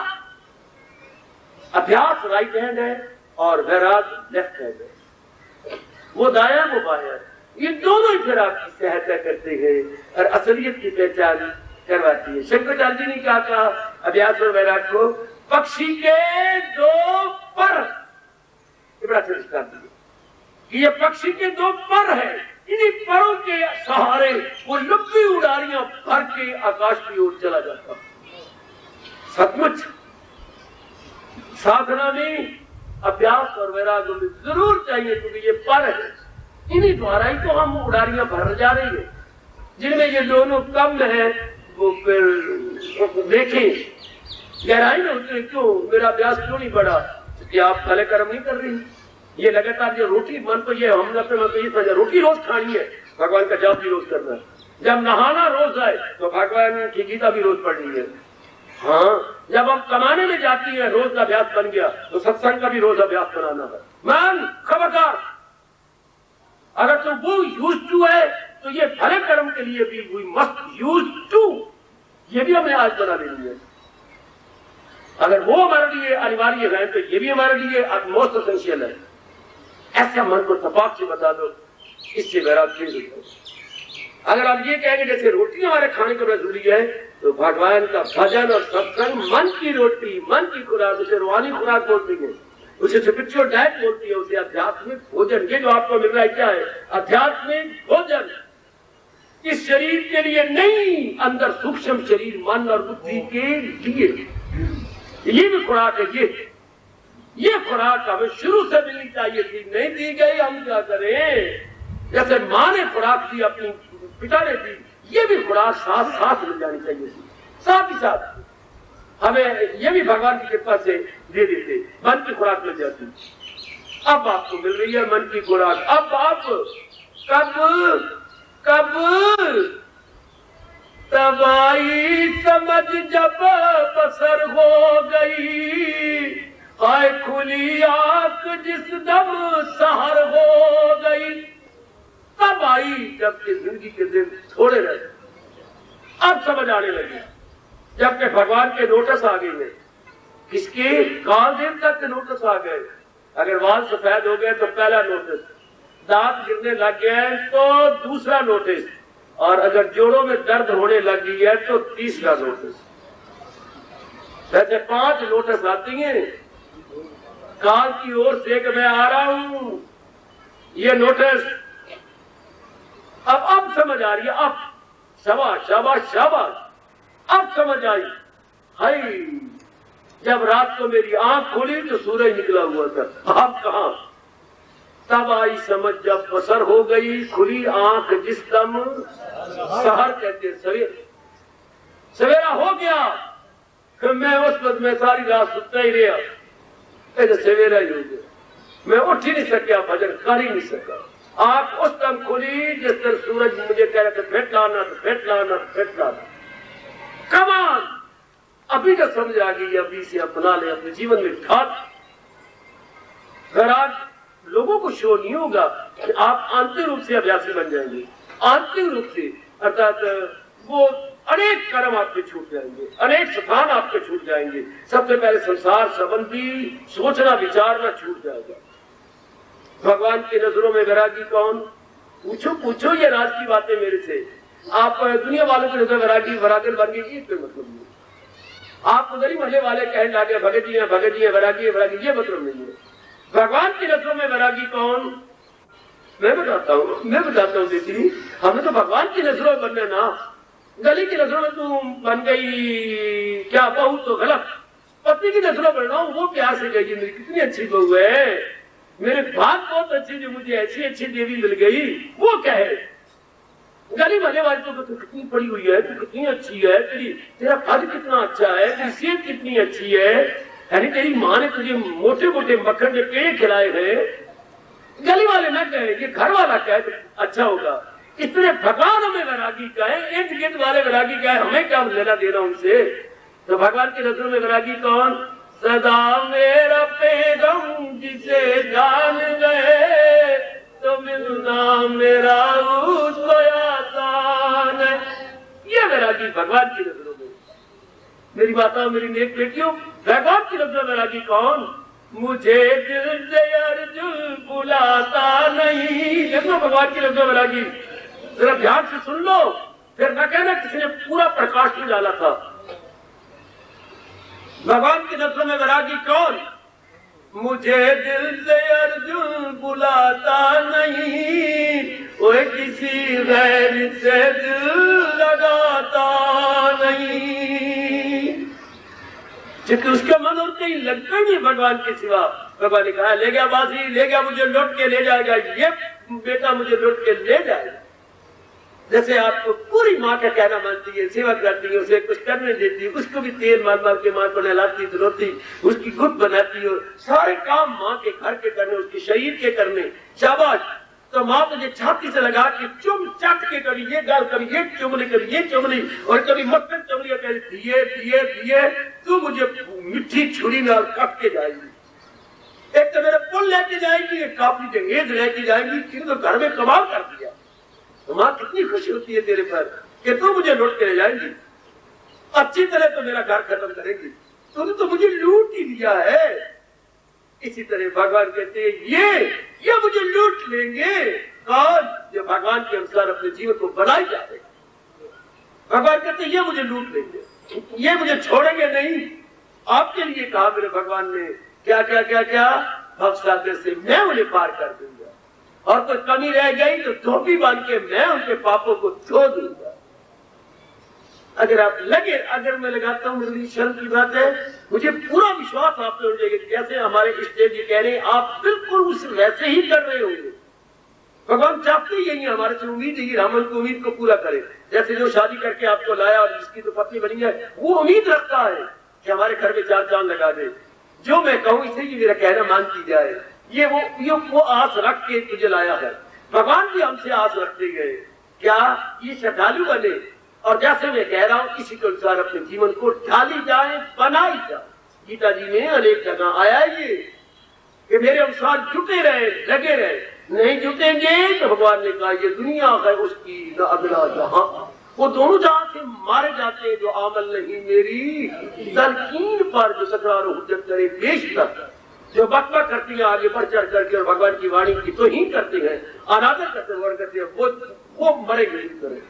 अभ्यास राइट हैंड है और वैराग लेफ्ट हैंड है। वो दाया वो बाया, ये दोनों ही फिर आपकी सहायता करते हैं और असलियत की पहचान करवाती है। शंकराचार्य जी ने क्या कहा अभ्यास और वैराग को? पक्षी के दो पर, बड़ा दृष्टांत दिया कि ये पक्षी के दो पर है, इन्हीं परों के सहारे वो लंबी उड़ारियां भर के आकाश की ओर चला जाता। सचमुच साधना में अभ्यास और वैराग में जरूर चाहिए, क्योंकि ये पर है, इन्हीं द्वारा ही तो हम उड़ारियां भर जा रही है। जिनमें ये दोनों कम है वो फिर देखें गहराई में उतरे, क्यों मेरा अभ्यास क्यों नहीं बढ़ा? कि आप भले कर्म नहीं कर रही। ये लगातार जो रोटी, मन को ये हमने अपने मन को ये समझा रोटी रोज खानी है, भगवान का जाप भी रोज करना है। जब नहाना रोज आए तो भगवान की गीता भी रोज पढ़नी है। हाँ, जब हम कमाने में जाती है रोज का अभ्यास बन गया तो सत्संग का भी रोज अभ्यास बनाना है। मन खबरदार, अगर तो वो यूज टू है तो ये भले कर्म के लिए भी वी मस्ट यूज टू, ये भी हमें आज बना लेनी है। अगर वो हमारे लिए अनिवार्य है तो ये भी हमारे लिए मोस्ट एसेंशियल है। ऐसे मन को तपाक से बता दो, इससे वैराग चेंज होता है। अगर आप ये कहेंगे जैसे रोटी हमारे खाने का जरूरी है, तो भगवान का भजन और सत्संग मन की रोटी, मन की खुराक, उसे रूहानी खुराक बोलती है, उसे स्पिरिचुअल डाइट बोलती है, उसे आध्यात्मिक भोजन। ये जो आपको मिल रहा है क्या है? आध्यात्मिक भोजन। इस शरीर के लिए नहीं, अंदर सूक्ष्म शरीर मन और बुद्धि के लिए ये भी खुराक है। ये खुराक हमें शुरू से मिलनी चाहिए थी, नहीं दी गई, हम क्या करें? जैसे माँ ने खुराक दी, अपनी पिता ने दी, ये भी खुराक साथ साथ मिल जानी चाहिए थी। साथ ही साथ हमें ये भी भगवान की कृपा से दे देते, मन की खुराक मिल जाती। अब आपको मिल रही है मन की खुराक। अब आप कब तब आई समझ जब बसर हो गई, आए खुली आंख जिस दम सहर हो गई। तब आई जबकि जिंदगी के दिन थोड़े रहे, अब समझ आने लगी, जबकि भगवान के नोटिस आ गए हैं। किसके? काल देवता के नोटिस आ गए। अगर वाल सफेद हो गए तो पहला नोटिस, दांत गिरने लग गए तो दूसरा नोटिस, और अगर जोड़ों में दर्द होने लगी है तो तीसरा नोटिस। वैसे 5 नोटिस आती हैं काल की ओर से कि मैं आ रहा हूं, ये नोटिस। अब समझ आ रही है, अब शाबाश शाबाश शाबाश, अब समझ आई। हाय, जब रात को मेरी आंख खुली तो सूरज निकला हुआ था, अब कहां? तब आई समझ जब बसर हो गई, खुली आंख जिस दम सहर कहते सवेरा हो गया। मैं उस वक्त में सारी रात सुता ही रहा, सवेरा ही हो गया। मैं उठ ही नहीं सका, भजन कर ही नहीं सका। आप उस टाइम खोली जिस तरह सूरज मुझे कह रहे थे फेंट लाना तो फेंट लाना तो फेंट लाना। कमाल अभी तो समझ आ गई, अभी से अपना ले अपने जीवन में ढाल। अगर आज लोगों को शो नहीं होगा कि आप आंतरिक रूप से अभ्यासी बन जाएंगे, आंतरिक रूप से, अर्थात वो अनेक कर्म आपके छूट जाएंगे, अनेक स्थान आपके छूट जाएंगे। सबसे पहले संसार संबंधी सोचना विचारना छूट जाएगा। भगवान की नजरों में वैरागी कौन? पूछो पूछो ये राज की बातें मेरे से। आप दुनिया वालों की नजर वैरागी वैरागन बन गई, ये कोई मतलब नहीं। आप उधर ही महले वाले कहने लगे भगत जी है वैरागी है वैरागी, ये मतलब नहीं है। भगवान की नजरों में वैरागी कौन? मैं बताता हूँ दीदी, हमने तो भगवान की नजरों में बनना ना। गली की नजरों में तू बन गई क्या बहू तो गलत, पति की नजरों में बनना वो प्यार से गई मेरी कितनी अच्छी बहू है, मेरे बात बहुत अच्छी जो मुझे ऐसी अच्छी देवी मिल गई, वो कहे। गली वाले वाले तो कितनी पड़ी हुई है, तू कितनी अच्छी है, तेरा कद कितना अच्छा है, तेरी सेहत कितनी अच्छी है, यानी तेरी माँ ने तुझे मोटे मोटे मक्खन के पेड़े खिलाए हैं। गली वाले ना कहे, ये घर वाला कहे तो अच्छा होगा। इतने भगवान हमें वैरागी कहे, इर्द गिर्द वाले वैरागी कहे, हमें क्या लेना देना उनसे। तो भगवान की नजरों में वैरागी कौन? सदा मेरा पैगम जिसे जान गए तो मिलना मेरा उसको आसान है। ये वैरागी भगवान की नजरों में। मेरी माता मेरी नेक बेटियों, भगवान की नजरों में वैरागी कौन? मुझे दिल से अर्जुन बुलाता नहीं। देखो भगवान की नजरों में वैरागी, जरा ध्यान से सुन लो, फिर न कहना किसी ने पूरा प्रकाश में डाला था। भगवान की नजरों में वैरागी कौन? मुझे दिल से अर्जुन बुलाता नहीं, वो किसी गैर से दिल लगाता नहीं। क्योंकि उसका मन और कहीं लगता ही नहीं भगवान के सिवा। भगवान ने कहा ले गया बाजी, ले गया मुझे लौट के ले जाएगा, ये बेटा मुझे लौट के ले जाएगा। जैसे आपको पूरी माँ का कहना मानती है, सेवा करती है, उसे कुछ करने देती है, उसको भी तेल मार मार के माँ को नहलाती धुलती, उसकी गुट बनाती है, सारे काम माँ के घर के करने, उसके शरीर के करने। शाबाश। तो माँ मुझे छाती से लगा के चुम चट के कभी ये गाल, कभी ये चुमली, कभी ये चुमली, और कभी मक्खन चुमली, कभी दिए दिए दिए, तू मुझे मिट्टी छुरी में और कट के जाएगी। एक तो मेरा पुल लेके जाएगी, एक काफी जंगेज लेके जाएगी, फिर तो घर में कमाल कर दिया। तो माँ कितनी खुशी होती है तेरे पर कि तू मुझे लूट के ले जाएगी, अच्छी तरह तो मेरा घर खत्म करेगी, तूने तो मुझे लूट ही लिया है। इसी तरह भगवान कहते हैं ये मुझे लूट लेंगे। कौन? जो भगवान के अनुसार अपने जीवन को बनाई जाए। भगवान कहते हैं ये मुझे लूट लेंगे, ये मुझे छोड़ेंगे नहीं। आपके लिए कहा मेरे भगवान ने क्या क्या क्या क्या, भवसागर से मैं उन्हें पार कर दूंगा, और कोई कमी रह गई तो धोबी बांध के मैं उनके पापों को धो दूंगा। अगर आप लगे, अगर मैं लगाता हूं, मेरी शर्म की बात है, मुझे पूरा विश्वास आप पे हो जाएगा। जैसे हमारे स्टेज जी कह रहे हैं, आप बिल्कुल उस वैसे ही कर रहे होंगे। भगवान चाहते यही हमारे से उम्मीद है, रामन की उम्मीद को पूरा करे। जैसे जो शादी करके आपको लाया और जिसकी तो पत्नी बनी है, वो उम्मीद रखता है कि हमारे घर में 4 चांद लगा दे, जो मैं कहूं इसे ही मेरा कहना मानती जाए। ये वो आस रख के तुझे लाया है। भगवान भी हमसे आस रखते गए, क्या ये श्रद्धालु बने, और जैसे मैं कह रहा हूं इसी के अनुसार अपने जीवन को ढाली जाए, बनाई जाए। गीता जी में अनेक जगह आया ये कि मेरे अनुसार जुटे रहे, लगे रहे। नहीं जुटेंगे तो भगवान ने कहा ये दुनिया है उसकी न अगला जहां, वो दोनों जहां से मारे जाते हैं जो आमल नहीं मेरी तलकीन पर, जो तकरार हुज्जत करे पेश तक, जो बकबक करती है आगे बढ़ चढ़ करके और भगवान की वाणी की तो ही करते हैं, अनादर करते हैं, करते हैं, वो मरेंगे नहीं करे।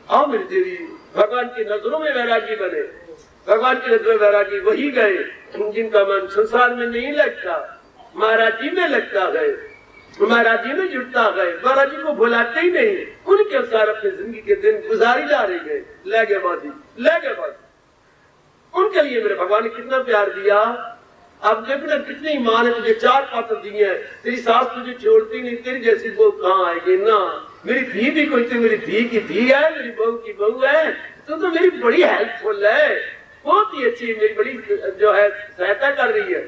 आओ मेरी देवी, भगवान की नजरों में वैरागी बने। भगवान की नजरों में वैरागी वही गए जिनका मन संसार में नहीं लगता, महाराज जी में लगता है, महाराज जी में जुटता है, महाराज जी को भुलाते ही नहीं, उनके अनुसार अपनी जिंदगी के दिन गुजारी जा रही है। ले गए बाजी। उनके लिए मेरे भगवान ने कितना प्यार दिया। अब देखना कितनी माँ ने तुझे 4 पात्र दिए हैं, तेरी सास तुझे छोड़ती नहीं, तेरी जैसी बहू कहाँ आएगी ना। मेरी धी भी कोई तो मेरी धी की धी है, मेरी बहू की बहू है, तो मेरी बड़ी हेल्पफुल है, बहुत ही अच्छी, मेरी बड़ी जो है सहायता कर रही है।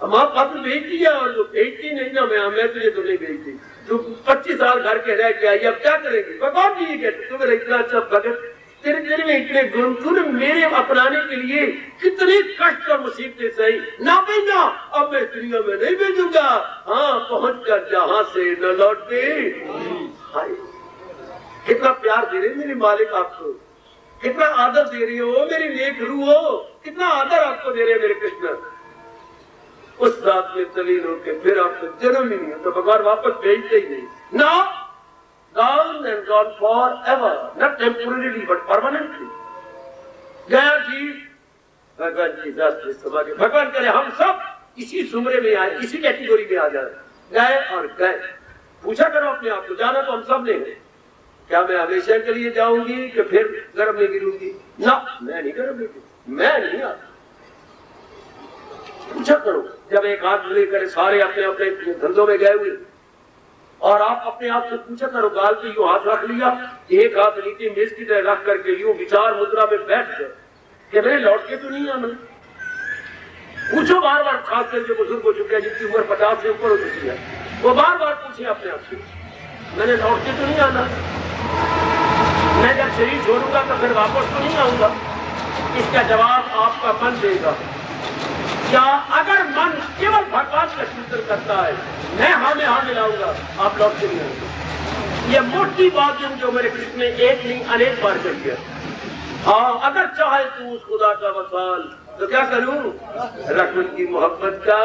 माँ बाप ने भेज दिया और वो भेजती नहीं ना, मैं तुझे तो नहीं भेजती, तू 25 साल घर के रह के आई, अब क्या करेगी? भगवान जी ये कहते तू मेरा इतना अच्छा भगत, तेरे में इतने गुण, तूने मेरे अपनाने के लिए कितने कष्ट और मुसीबतें सही, ना भेजना, अब मैं दुनिया में नहीं भेजूंगा। हाँ, पहुंच कर जहां से न लौटते। कितना प्यार दे रहे मेरे मालिक आपको, कितना आदर दे रही हो मेरी नेक रूह हो, कितना आदर आपको दे रहे मेरे कृष्ण। उस रात में तलीन होकर फिर आपको जन्म ही नहीं हो तो भगवान वापस भेजते ही नहीं। ना gone and gone forever, not temporarily but permanently. गया जी भगवान जी 10 सभा के, भगवान करे हम सब इसी जुमरे में आए, इसी कैटेगरी में आ जाए, गए और गए। पूछा करो अपने आप को, जाना तो हम सब ने है, क्या मैं हमेशा के लिए जाऊंगी कि फिर गर्भ में गिरूंगी? ना, मैं नहीं गर्भ में गिरूंगी, मैं नहीं आता। पूछा करो, जब एक हाथ लेकर सारे अपने अपने धंधों में गए हुए और आप अपने आप से पूछा करो, गाल पे यूं हाथ रख लिया, एक हाथ नीचे मेज की तरह रख करके यूं विचार मुद्रा में बैठ गए कि मैंने लौट के तो नहीं आना। पूछो बार बार, खास करके बुजुर्ग हो चुके हैं जिनकी उम्र 50 से ऊपर हो चुकी है, वो बार बार पूछे अपने आप से, मैंने लौट के तो नहीं आना, मैं जब शरीर छोड़ूंगा तो फिर वापस तो नहीं आऊंगा? इसका जवाब आपका मन देगा। क्या अगर मन केवल भगवान का चिंतन करता है, मैं हाँ में हाँ मिलाऊंगा, आप लौट के नहीं आएंगे। ये मोटी बात जो मेरे कृष्ण ने एक नहीं अनेक बार कर दिया। हाँ, अगर चाहे तू उस खुदा का वसाल तो क्या करूं? रख उनकी मोहब्बत का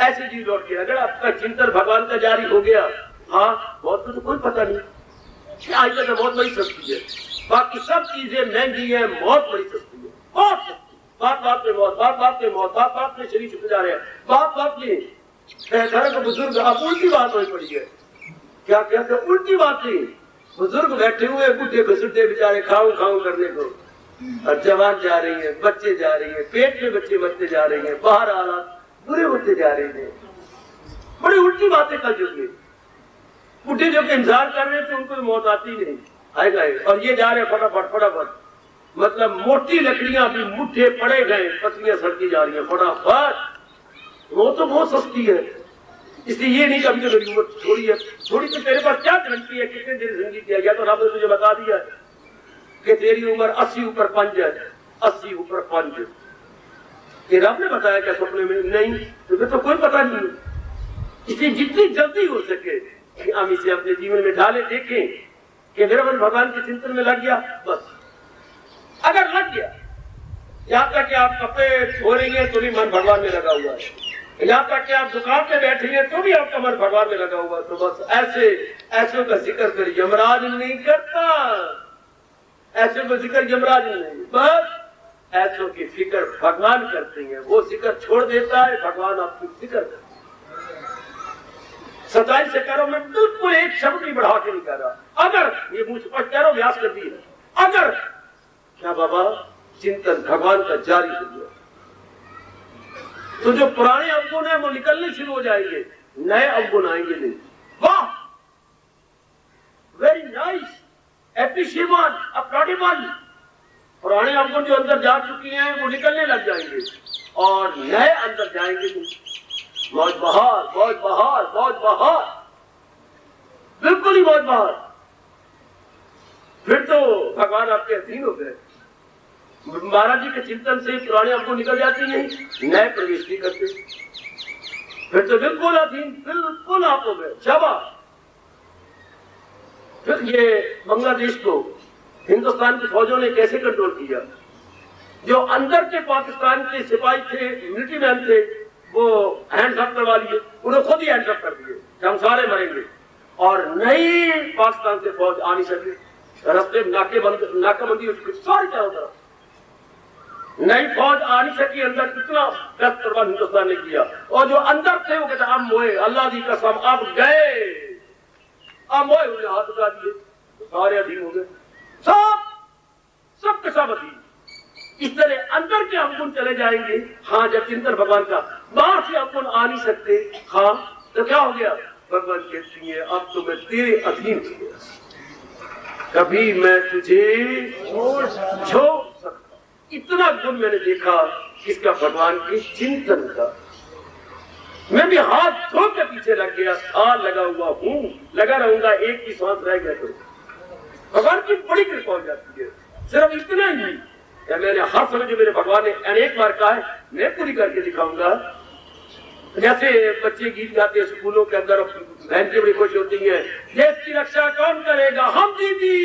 ऐसी चीज लौट के। अगर आपका चिंतन भगवान का जारी हो गया, हाँ, मौत को तो कोई पता नहीं, आज तक बहुत बड़ी सस्ती है, बाकी सब चीजें महंगी है, मौत बड़ी सस्ती है, बहुत सस्ती। बात बात में मौत, बात बात में मौत, बात बात में शरीर छुप जा रहे हैं, बात बात में घर के बुजुर्ग, अब उल्टी बात हो पड़ी है। क्या कहते हैं? उल्टी बात नहीं, बुजुर्ग बैठे हुए बूढ़े घुसुटे बेचारे खाऊं खाऊं करने को, और जवान जा रही है, बच्चे जा रही है, पेट में बच्चे बचते जा रही है, बाहर हालात बुरे होते जा रहे हैं। बड़ी उल्टी बातें कल जुग में। बूढ़े जो इंतजार कर रहे थे उनको तो मौत आती नहीं, आएगा, और ये जा रहे फटाफट फटाफट, मतलब मोटी लकड़ियां भी मुट्ठे पड़े गए, पसलियां सड़ती जा रही है फटाफट। वो तो बहुत सस्ती है, इसलिए ये नहीं कभी तो मेरी उम्र थोड़ी है, थोड़ी तो तेरे पास क्या गारंटी है कितने देर जिंदगी किया गया? तो रब ने तुझे बता दिया कि तेरी उम्र 80 ऊपर 5 है, 80 ऊपर 5। ये रब ने बताया क्या सपने में? नहीं, तुझे तो कोई पता नहीं है। इसलिए जितनी जल्दी हो सके हम इसे अपने जीवन में ढाले, देखें कि मेरा मन भगवान के चिंतन में लग गया, बस। अगर लग गया, यहाँ तक कि आप कपड़े धो रही हैं तो भी मन भगवान में लगा हुआ है, यहाँ तक कि आप दुकान पे बैठी हैं तो भी आपका मन भगवान में लगा हुआ है, तो बस ऐसे का जिक्र कर, यमराज नहीं करता, ऐसे का जिक्र यमराज नहीं, बस ऐसों की फिक्र भगवान करते हैं। वो जिक्र छोड़ देता है, भगवान आपकी फिक्र करता है। सच्चाई से कह रहा हूं, मैं बिल्कुल एक शब्द भी बढ़ा के नहीं कह रहा। अगर ये मुझ पर कह रहा हूं, व्यास करती है, अगर क्या बाबा चिंतन भगवान का जारी हो गया तो जो पुराने अवगुण है वो निकलने शुरू हो जाएंगे, नए अवगुण आएंगे नहीं। वाह, वेरी नाइस, एप्रिशिएबल, अपलॉडेबल। पुराने अवगुण जो अंदर जा चुकी हैं वो निकलने लग जाएंगे और नए अंदर जाएंगे नहीं। मौज बहार, मौज बहार, मौज बहार, बिल्कुल ही मौज बहार। फिर तो भगवान आपके अधीन हो गए। महाराज जी के चिंतन से पुराने आपको निकल जाती नहीं, नए प्रवेश नहीं करते, फिर तो बिल्कुल अधीन, बिल्कुल आप हो गए। शाबाश। फिर ये बांग्लादेश को हिंदुस्तान की फौजों ने कैसे कंट्रोल किया? जो अंदर के पाकिस्तान के सिपाही थे, मिलिट्री मैन थे, वो हैंड्स अप करवा लिए, उन्हें खुद ही हैंड्स अप कर दिए, हम सारे मरेंगे। और नई पाकिस्तान से फौज आ नहीं सकी, रास्ते नाकाबंदी हो चुकी सारी चारों तरफ, नई फौज आ नहीं सकी अंदर। कितना गलत प्रबंध हिंदुस्तान ने किया। और जो अंदर थे वो कहते हम मोए, अल्लाह की कसम अब गए, अब मोए, उन्हें हाथ उठा दिए, सारे अधीन हो गए, सब के सब अधीन। इस तरह अंदर के अवगुण चले जाएंगे। हाँ, जब चिंतन भगवान का, बाहर से अवगुण आ नहीं सकते। हाँ, तो क्या हो गया? भगवान कहती है अब तो मैं तेरे अधीन हो गया, कभी मैं तुझे छोड़ सकता। इतना गुण मैंने देखा किसका? भगवान के चिंतन का। मैं भी हाथ धो के पीछे लग गया था, लगा हुआ हूं, लगा रहूंगा, एक की सांस रह गया तो भगवान की बड़ी कृपा हो जाती है। सिर्फ इतना ही क्या मैंने हर समय जो मेरे भगवान ने अनेक बार कहा है मैं पूरी करके दिखाऊंगा। जैसे बच्चे गीत गाते हैं स्कूलों के अंदर, बहन की बड़ी खुश होती है, देश की रक्षा कौन करेगा? हम दीदी।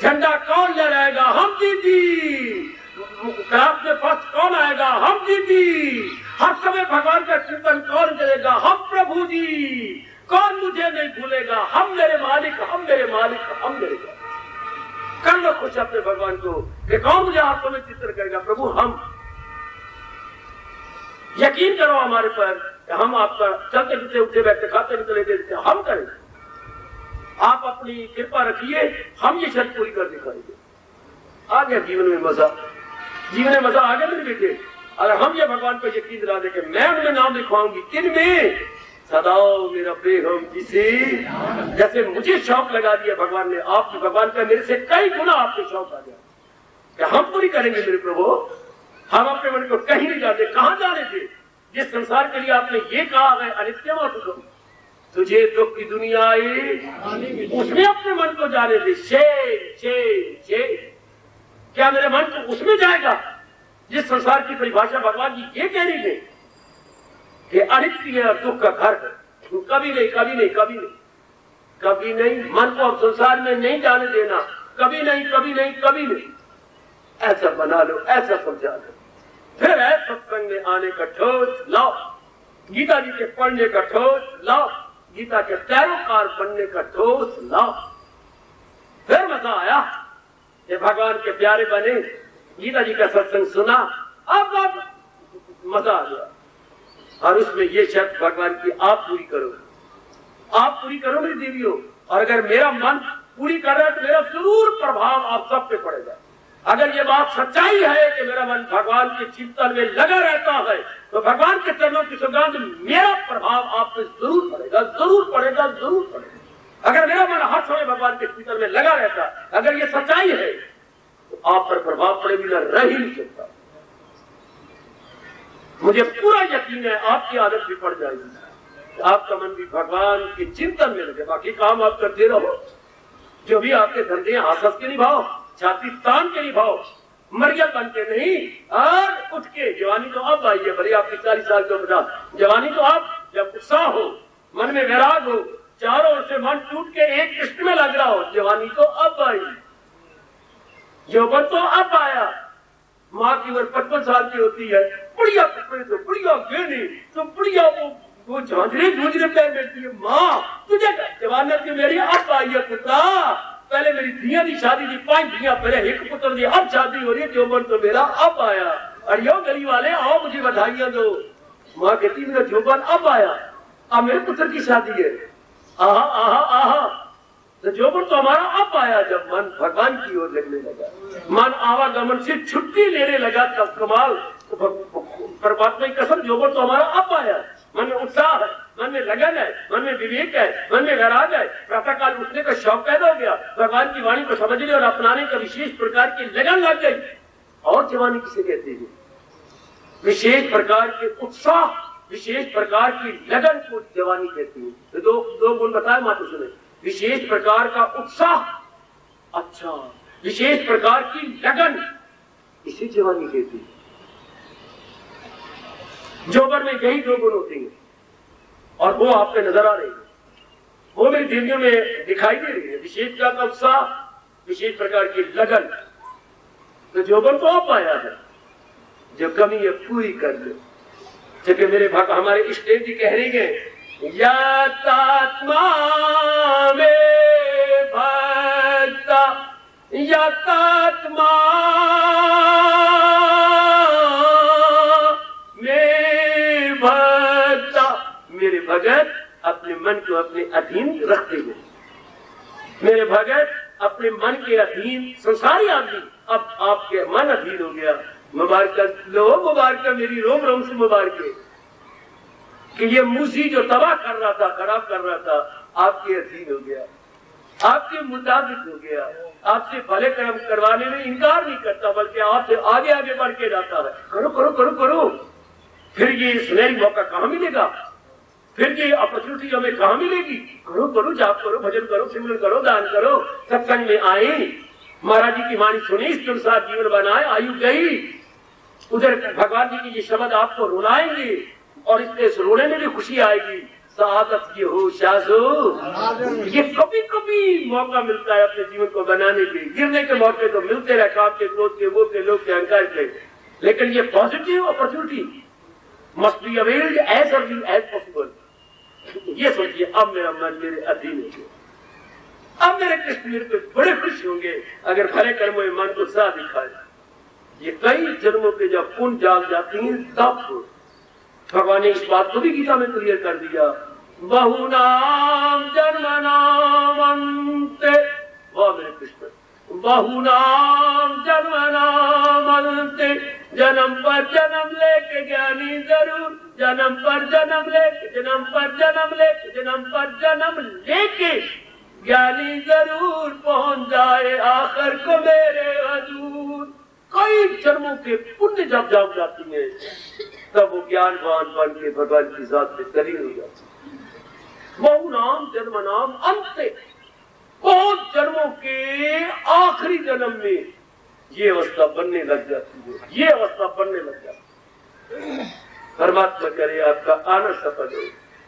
झंडा कौन लहराएगा? हम दीदी। क्लास में फर्स्ट कौन आएगा? हम दीदी। हर समय भगवान का चिंतन कौन करेगा? हम प्रभु जी। कौन मुझे नहीं भूलेगा? हम मेरे मालिक, हम मेरे मालिक, हम मेरे मालिक। कर लो खुश अपने भगवान को कि कौन मुझे हाथों में चित्र करेगा? प्रभु हम। यकीन करो हमारे पर, हम आपका चलते फिरते उठते बैठते खाते निकले देते हम करेंगे। आप अपनी कृपा रखिए, हम ये शर्त पूरी कर दिखाएंगे। आ गया जीवन में मजा, जीवन में मजा आ गया मेरे बेटे। अगर हम ये भगवान को यकीन दिला दे कि मैं उनमें नाम लिखवाऊंगी, किन में? सदाओ मेरा प्रेम जिसे, जैसे मुझे शौक लगा दिया भगवान ने, आप भगवान का मेरे से कई गुना आपको शौक आ गया कि हम पूरी करेंगे मेरे प्रभु। हम अपने मन को कहीं नहीं जाते, कहां जाने थे? जिस संसार के लिए आपने ये कहा है अनित्यम और तुझे दुख की दुनिया आई, उसमें अपने मन को जाने दे। क्या मेरे मन को उसमें जाएगा जिस संसार की परिभाषा भगवान जी ये कह रही है कि अनित्य है और दुख का घर है? कभी नहीं, कभी नहीं, कभी नहीं, कभी नहीं। मन को अब संसार में नहीं जाने देना, कभी नहीं, कभी नहीं, कभी नहीं। ऐसा बना लो, ऐसा समझा लो। फिर है सत्संग में आने का ठोस लाओ, गीता जी के पढ़ने का ठोस लाओ, गीता के पैरोकार बनने का ठोस लाओ। फिर मजा आया कि भगवान के प्यारे बने, गीता जी का सत्संग सुना, अब मजा आ गया। और उसमें ये शर्त भगवान की आप पूरी करो, आप पूरी करो मेरी देवियों। और अगर मेरा मन पूरी कर रहा है तो मेरा जरूर प्रभाव आप सब पे पड़ेगा। अगर ये बात सच्चाई है कि मेरा मन भगवान के चिंतन में लगा रहता है तो भगवान के चरणों की सुगंध मेरा प्रभाव आप पे जरूर पड़ेगा, जरूर पड़ेगा, जरूर पड़ेगा। अगर मेरा मन हर समय भगवान के चिंतन में लगा रहता, अगर ये सच्चाई है तो आप पर प्रभाव पड़े बिना रह ही नहीं सकता। मुझे पूरा यकीन है आपकी आदत भी पड़ जाएगी, आपका मन भी भगवान के चिंतन में लगे। बाकी काम आप करते रहो, जो भी आपके धंधे हंस के निभाओ, छाती तान के निभाओ, मरियम बन के नहीं। और उठ के, जवानी तो अब आई है, भले आपकी 40 साल के 50, जवानी तो अब, जब उत्साह हो, मन में वैराग हो, चारों ओर से मन टूट के एक कृष्ण में लग रहा हो, जवानी तो अब आई, यौवन तो अब आया। माँ की उम्र 55 साल की होती है, बढ़िया कपड़े तो बढ़िया गहने तो बढ़िया वो झांझरे झूझरे पहन लेती है। माँ तुझे जवानी की मेरी अब आई है पुत्रा, पहले मेरी धिया की शादी थी, 5 धिया पहले, एक पुत्र थी, अब शादी हो रही है, जोबन तो मेरा अब आया। अरे यो गली वाले आओ मुझे बधाइयां दो। माँ कहती मेरा जोबन अब आया, अब मेरे पुत्र की शादी है। आहा आहा आहा, तो जोबन तो हमारा अब आया। जब मन भगवान की ओर लगने लगा, मन आवागमन से छुट्टी लेने लगा, तब कमाल। परमात्मा की कसम, जोबन तो हमारा अब आया। मन में उत्साह है, मन में लगन है, मन में विवेक है, मन में वैराग है, प्रातः काल उठने का शौक पैदा हो गया, भगवान की वाणी को समझने और अपनाने का विशेष प्रकार की लगन लग गई। और जवानी किसे कहते हैं? विशेष प्रकार के उत्साह, विशेष प्रकार की लगन को जवानी कहती है। तो दो गुण बताए माता सुने, विशेष प्रकार का उत्साह, अच्छा, विशेष प्रकार की लगन, इसे जवानी कहती है। जोबर में यही 2 गुण होते हैं और वो आप पे नजर आ रही है, वो मेरी देवियों में दिखाई दे रही है। विशेष प्रकार का उत्साह, विशेष प्रकार की लगन। तो जोबन तो आप आया है, जो कमी है पूरी कर लो। जबकि मेरे हमारे इष्ट देव जी कह रही है, यतात्मा में भक्ता, यतात्मा मेरे भगत अपने मन को अपने अधीन रखते हुए, मेरे भगत अपने मन के अधीन, संसारी आदमी अब आपके मन अधीन हो गया। मुबारक लो, मुबारक मेरी रोम रोम से मुबारक कि ये मूसी जो तबाह कर रहा था, खराब कर रहा था, आपके अधीन हो गया। आपके मुताबिक हो गया, आपसे भले कर्म करवाने में इनकार नहीं करता, बल्कि आपसे आगे आगे बढ़ के जाता है। करो करो करो करो, फिर ये सुनहरी मौका कहाँ मिलेगा, फिर ये अपॉर्चुनिटी हमें कहाँ मिलेगी। करो करो, जाप करो, भजन करो, सिमरन करो, दान करो, सत्संग में आए, महाराज जी की वाणी सुनी, इसके अनुसार जीवन बनाए। आयु गई, उधर भगवान जी के ये शब्द आपको रुलाएंगे और इससे रोने में भी खुशी आएगी। सादत ये हो शाजो, ये कभी कभी मौका मिलता है अपने जीवन को बनाने के। गिरने के मौके तो मिलते रहे, काम के, क्रोध के, वो के, लोग के, अहंकार के, लेकिन ये positive opportunity must be availed as early as possible. ये सोचिए, अब मेरा मन मेरे अधीन हो गया, अब मेरे कृष्ण मेरे पे बड़े खुश होंगे अगर भले कर्मों में मन को उत्साह दिखाए। ये कई जन्मों के जब पुण्य जाग जाती हैं तब भगवान ने इस बात को भी गीता में क्लियर कर दिया। बहुनाम जन्मनाम अन्ते, वाह मेरे कृष्ण, बहुनाम जन्मनाम अन्ते, जन्म पर जन्म लेके ज्ञानी जरूर, जन्म पर जन्म लेके, जन्म पर जन्म लेके, जन्म पर जन्म लेके ज्ञानी जरूर पहुंच जाए आखिर को मेरे हजूर। कई जन्मों के पुण्य जब जाग जाती है तब वो ज्ञानवान बन के भगवान की जात में तलीन हो जाती है। बहु नाम जन्म नाम अंत, बहुत जन्मों के आखिरी जन्म में ये अवस्था बनने लग जाती है, ये अवस्था बनने लग जाती है। परमात्मा करे आपका आनंद सफल हो।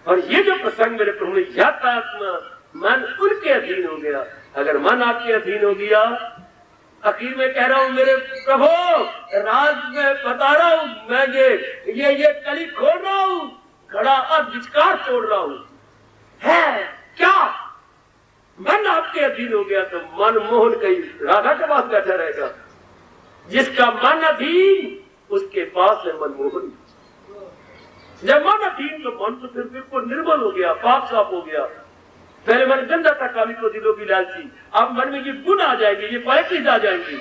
और ये जो प्रसंग मेरे प्रभु ने यात्रा मन उनके अधीन हो गया। अगर मन आपके अधीन हो गया, आखिर में कह रहा हूं मेरे प्रभु, राज में बता रहा हूं, मैं ये कली खोल रहा हूं, घड़ा अब विचकार तोड़ रहा हूं, है क्या मन आपके अधीन हो गया तो मन मोहन कहीं राधा के पास बैठा रहेगा। जिसका मन अधीन उसके पास है मनमोहन। जब मन अधीन तो मन तो फिर बिल्कुल निर्मल हो गया, पाप साफ हो गया। पहले मन गंदा था, काली को दिलों की लालची, अब मन में ये गुण आ जाएंगे, ये क्वालिटीज आ जाएंगी।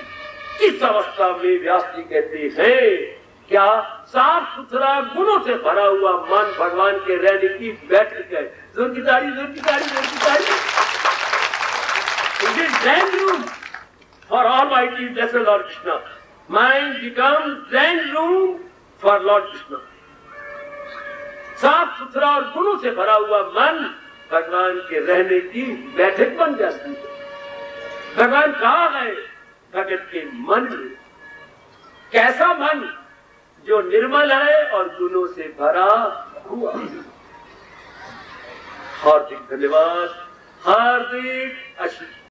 इस अवस्था में व्यास जी कहते हैं क्या साफ सुथरा गुणों से भरा हुआ मन भगवान के रहने की बैठक है। जोर की ताड़ी, जोर की ताड़ी, जोर की ताड़ी। Zen room for Almighty Blessed Lord Krishna. Mind becomes Zen room for Lord Krishna. साफ सुथरा और गुणों से भरा हुआ मन भगवान के रहने की बैठक बन जाती है। भगवान कहाँ है? भगत के मन में। कैसा मन? जो निर्मल है और गुणों से भरा हुआ। हार्दिक धन्यवाद, हार्दिक आशीर्वाद।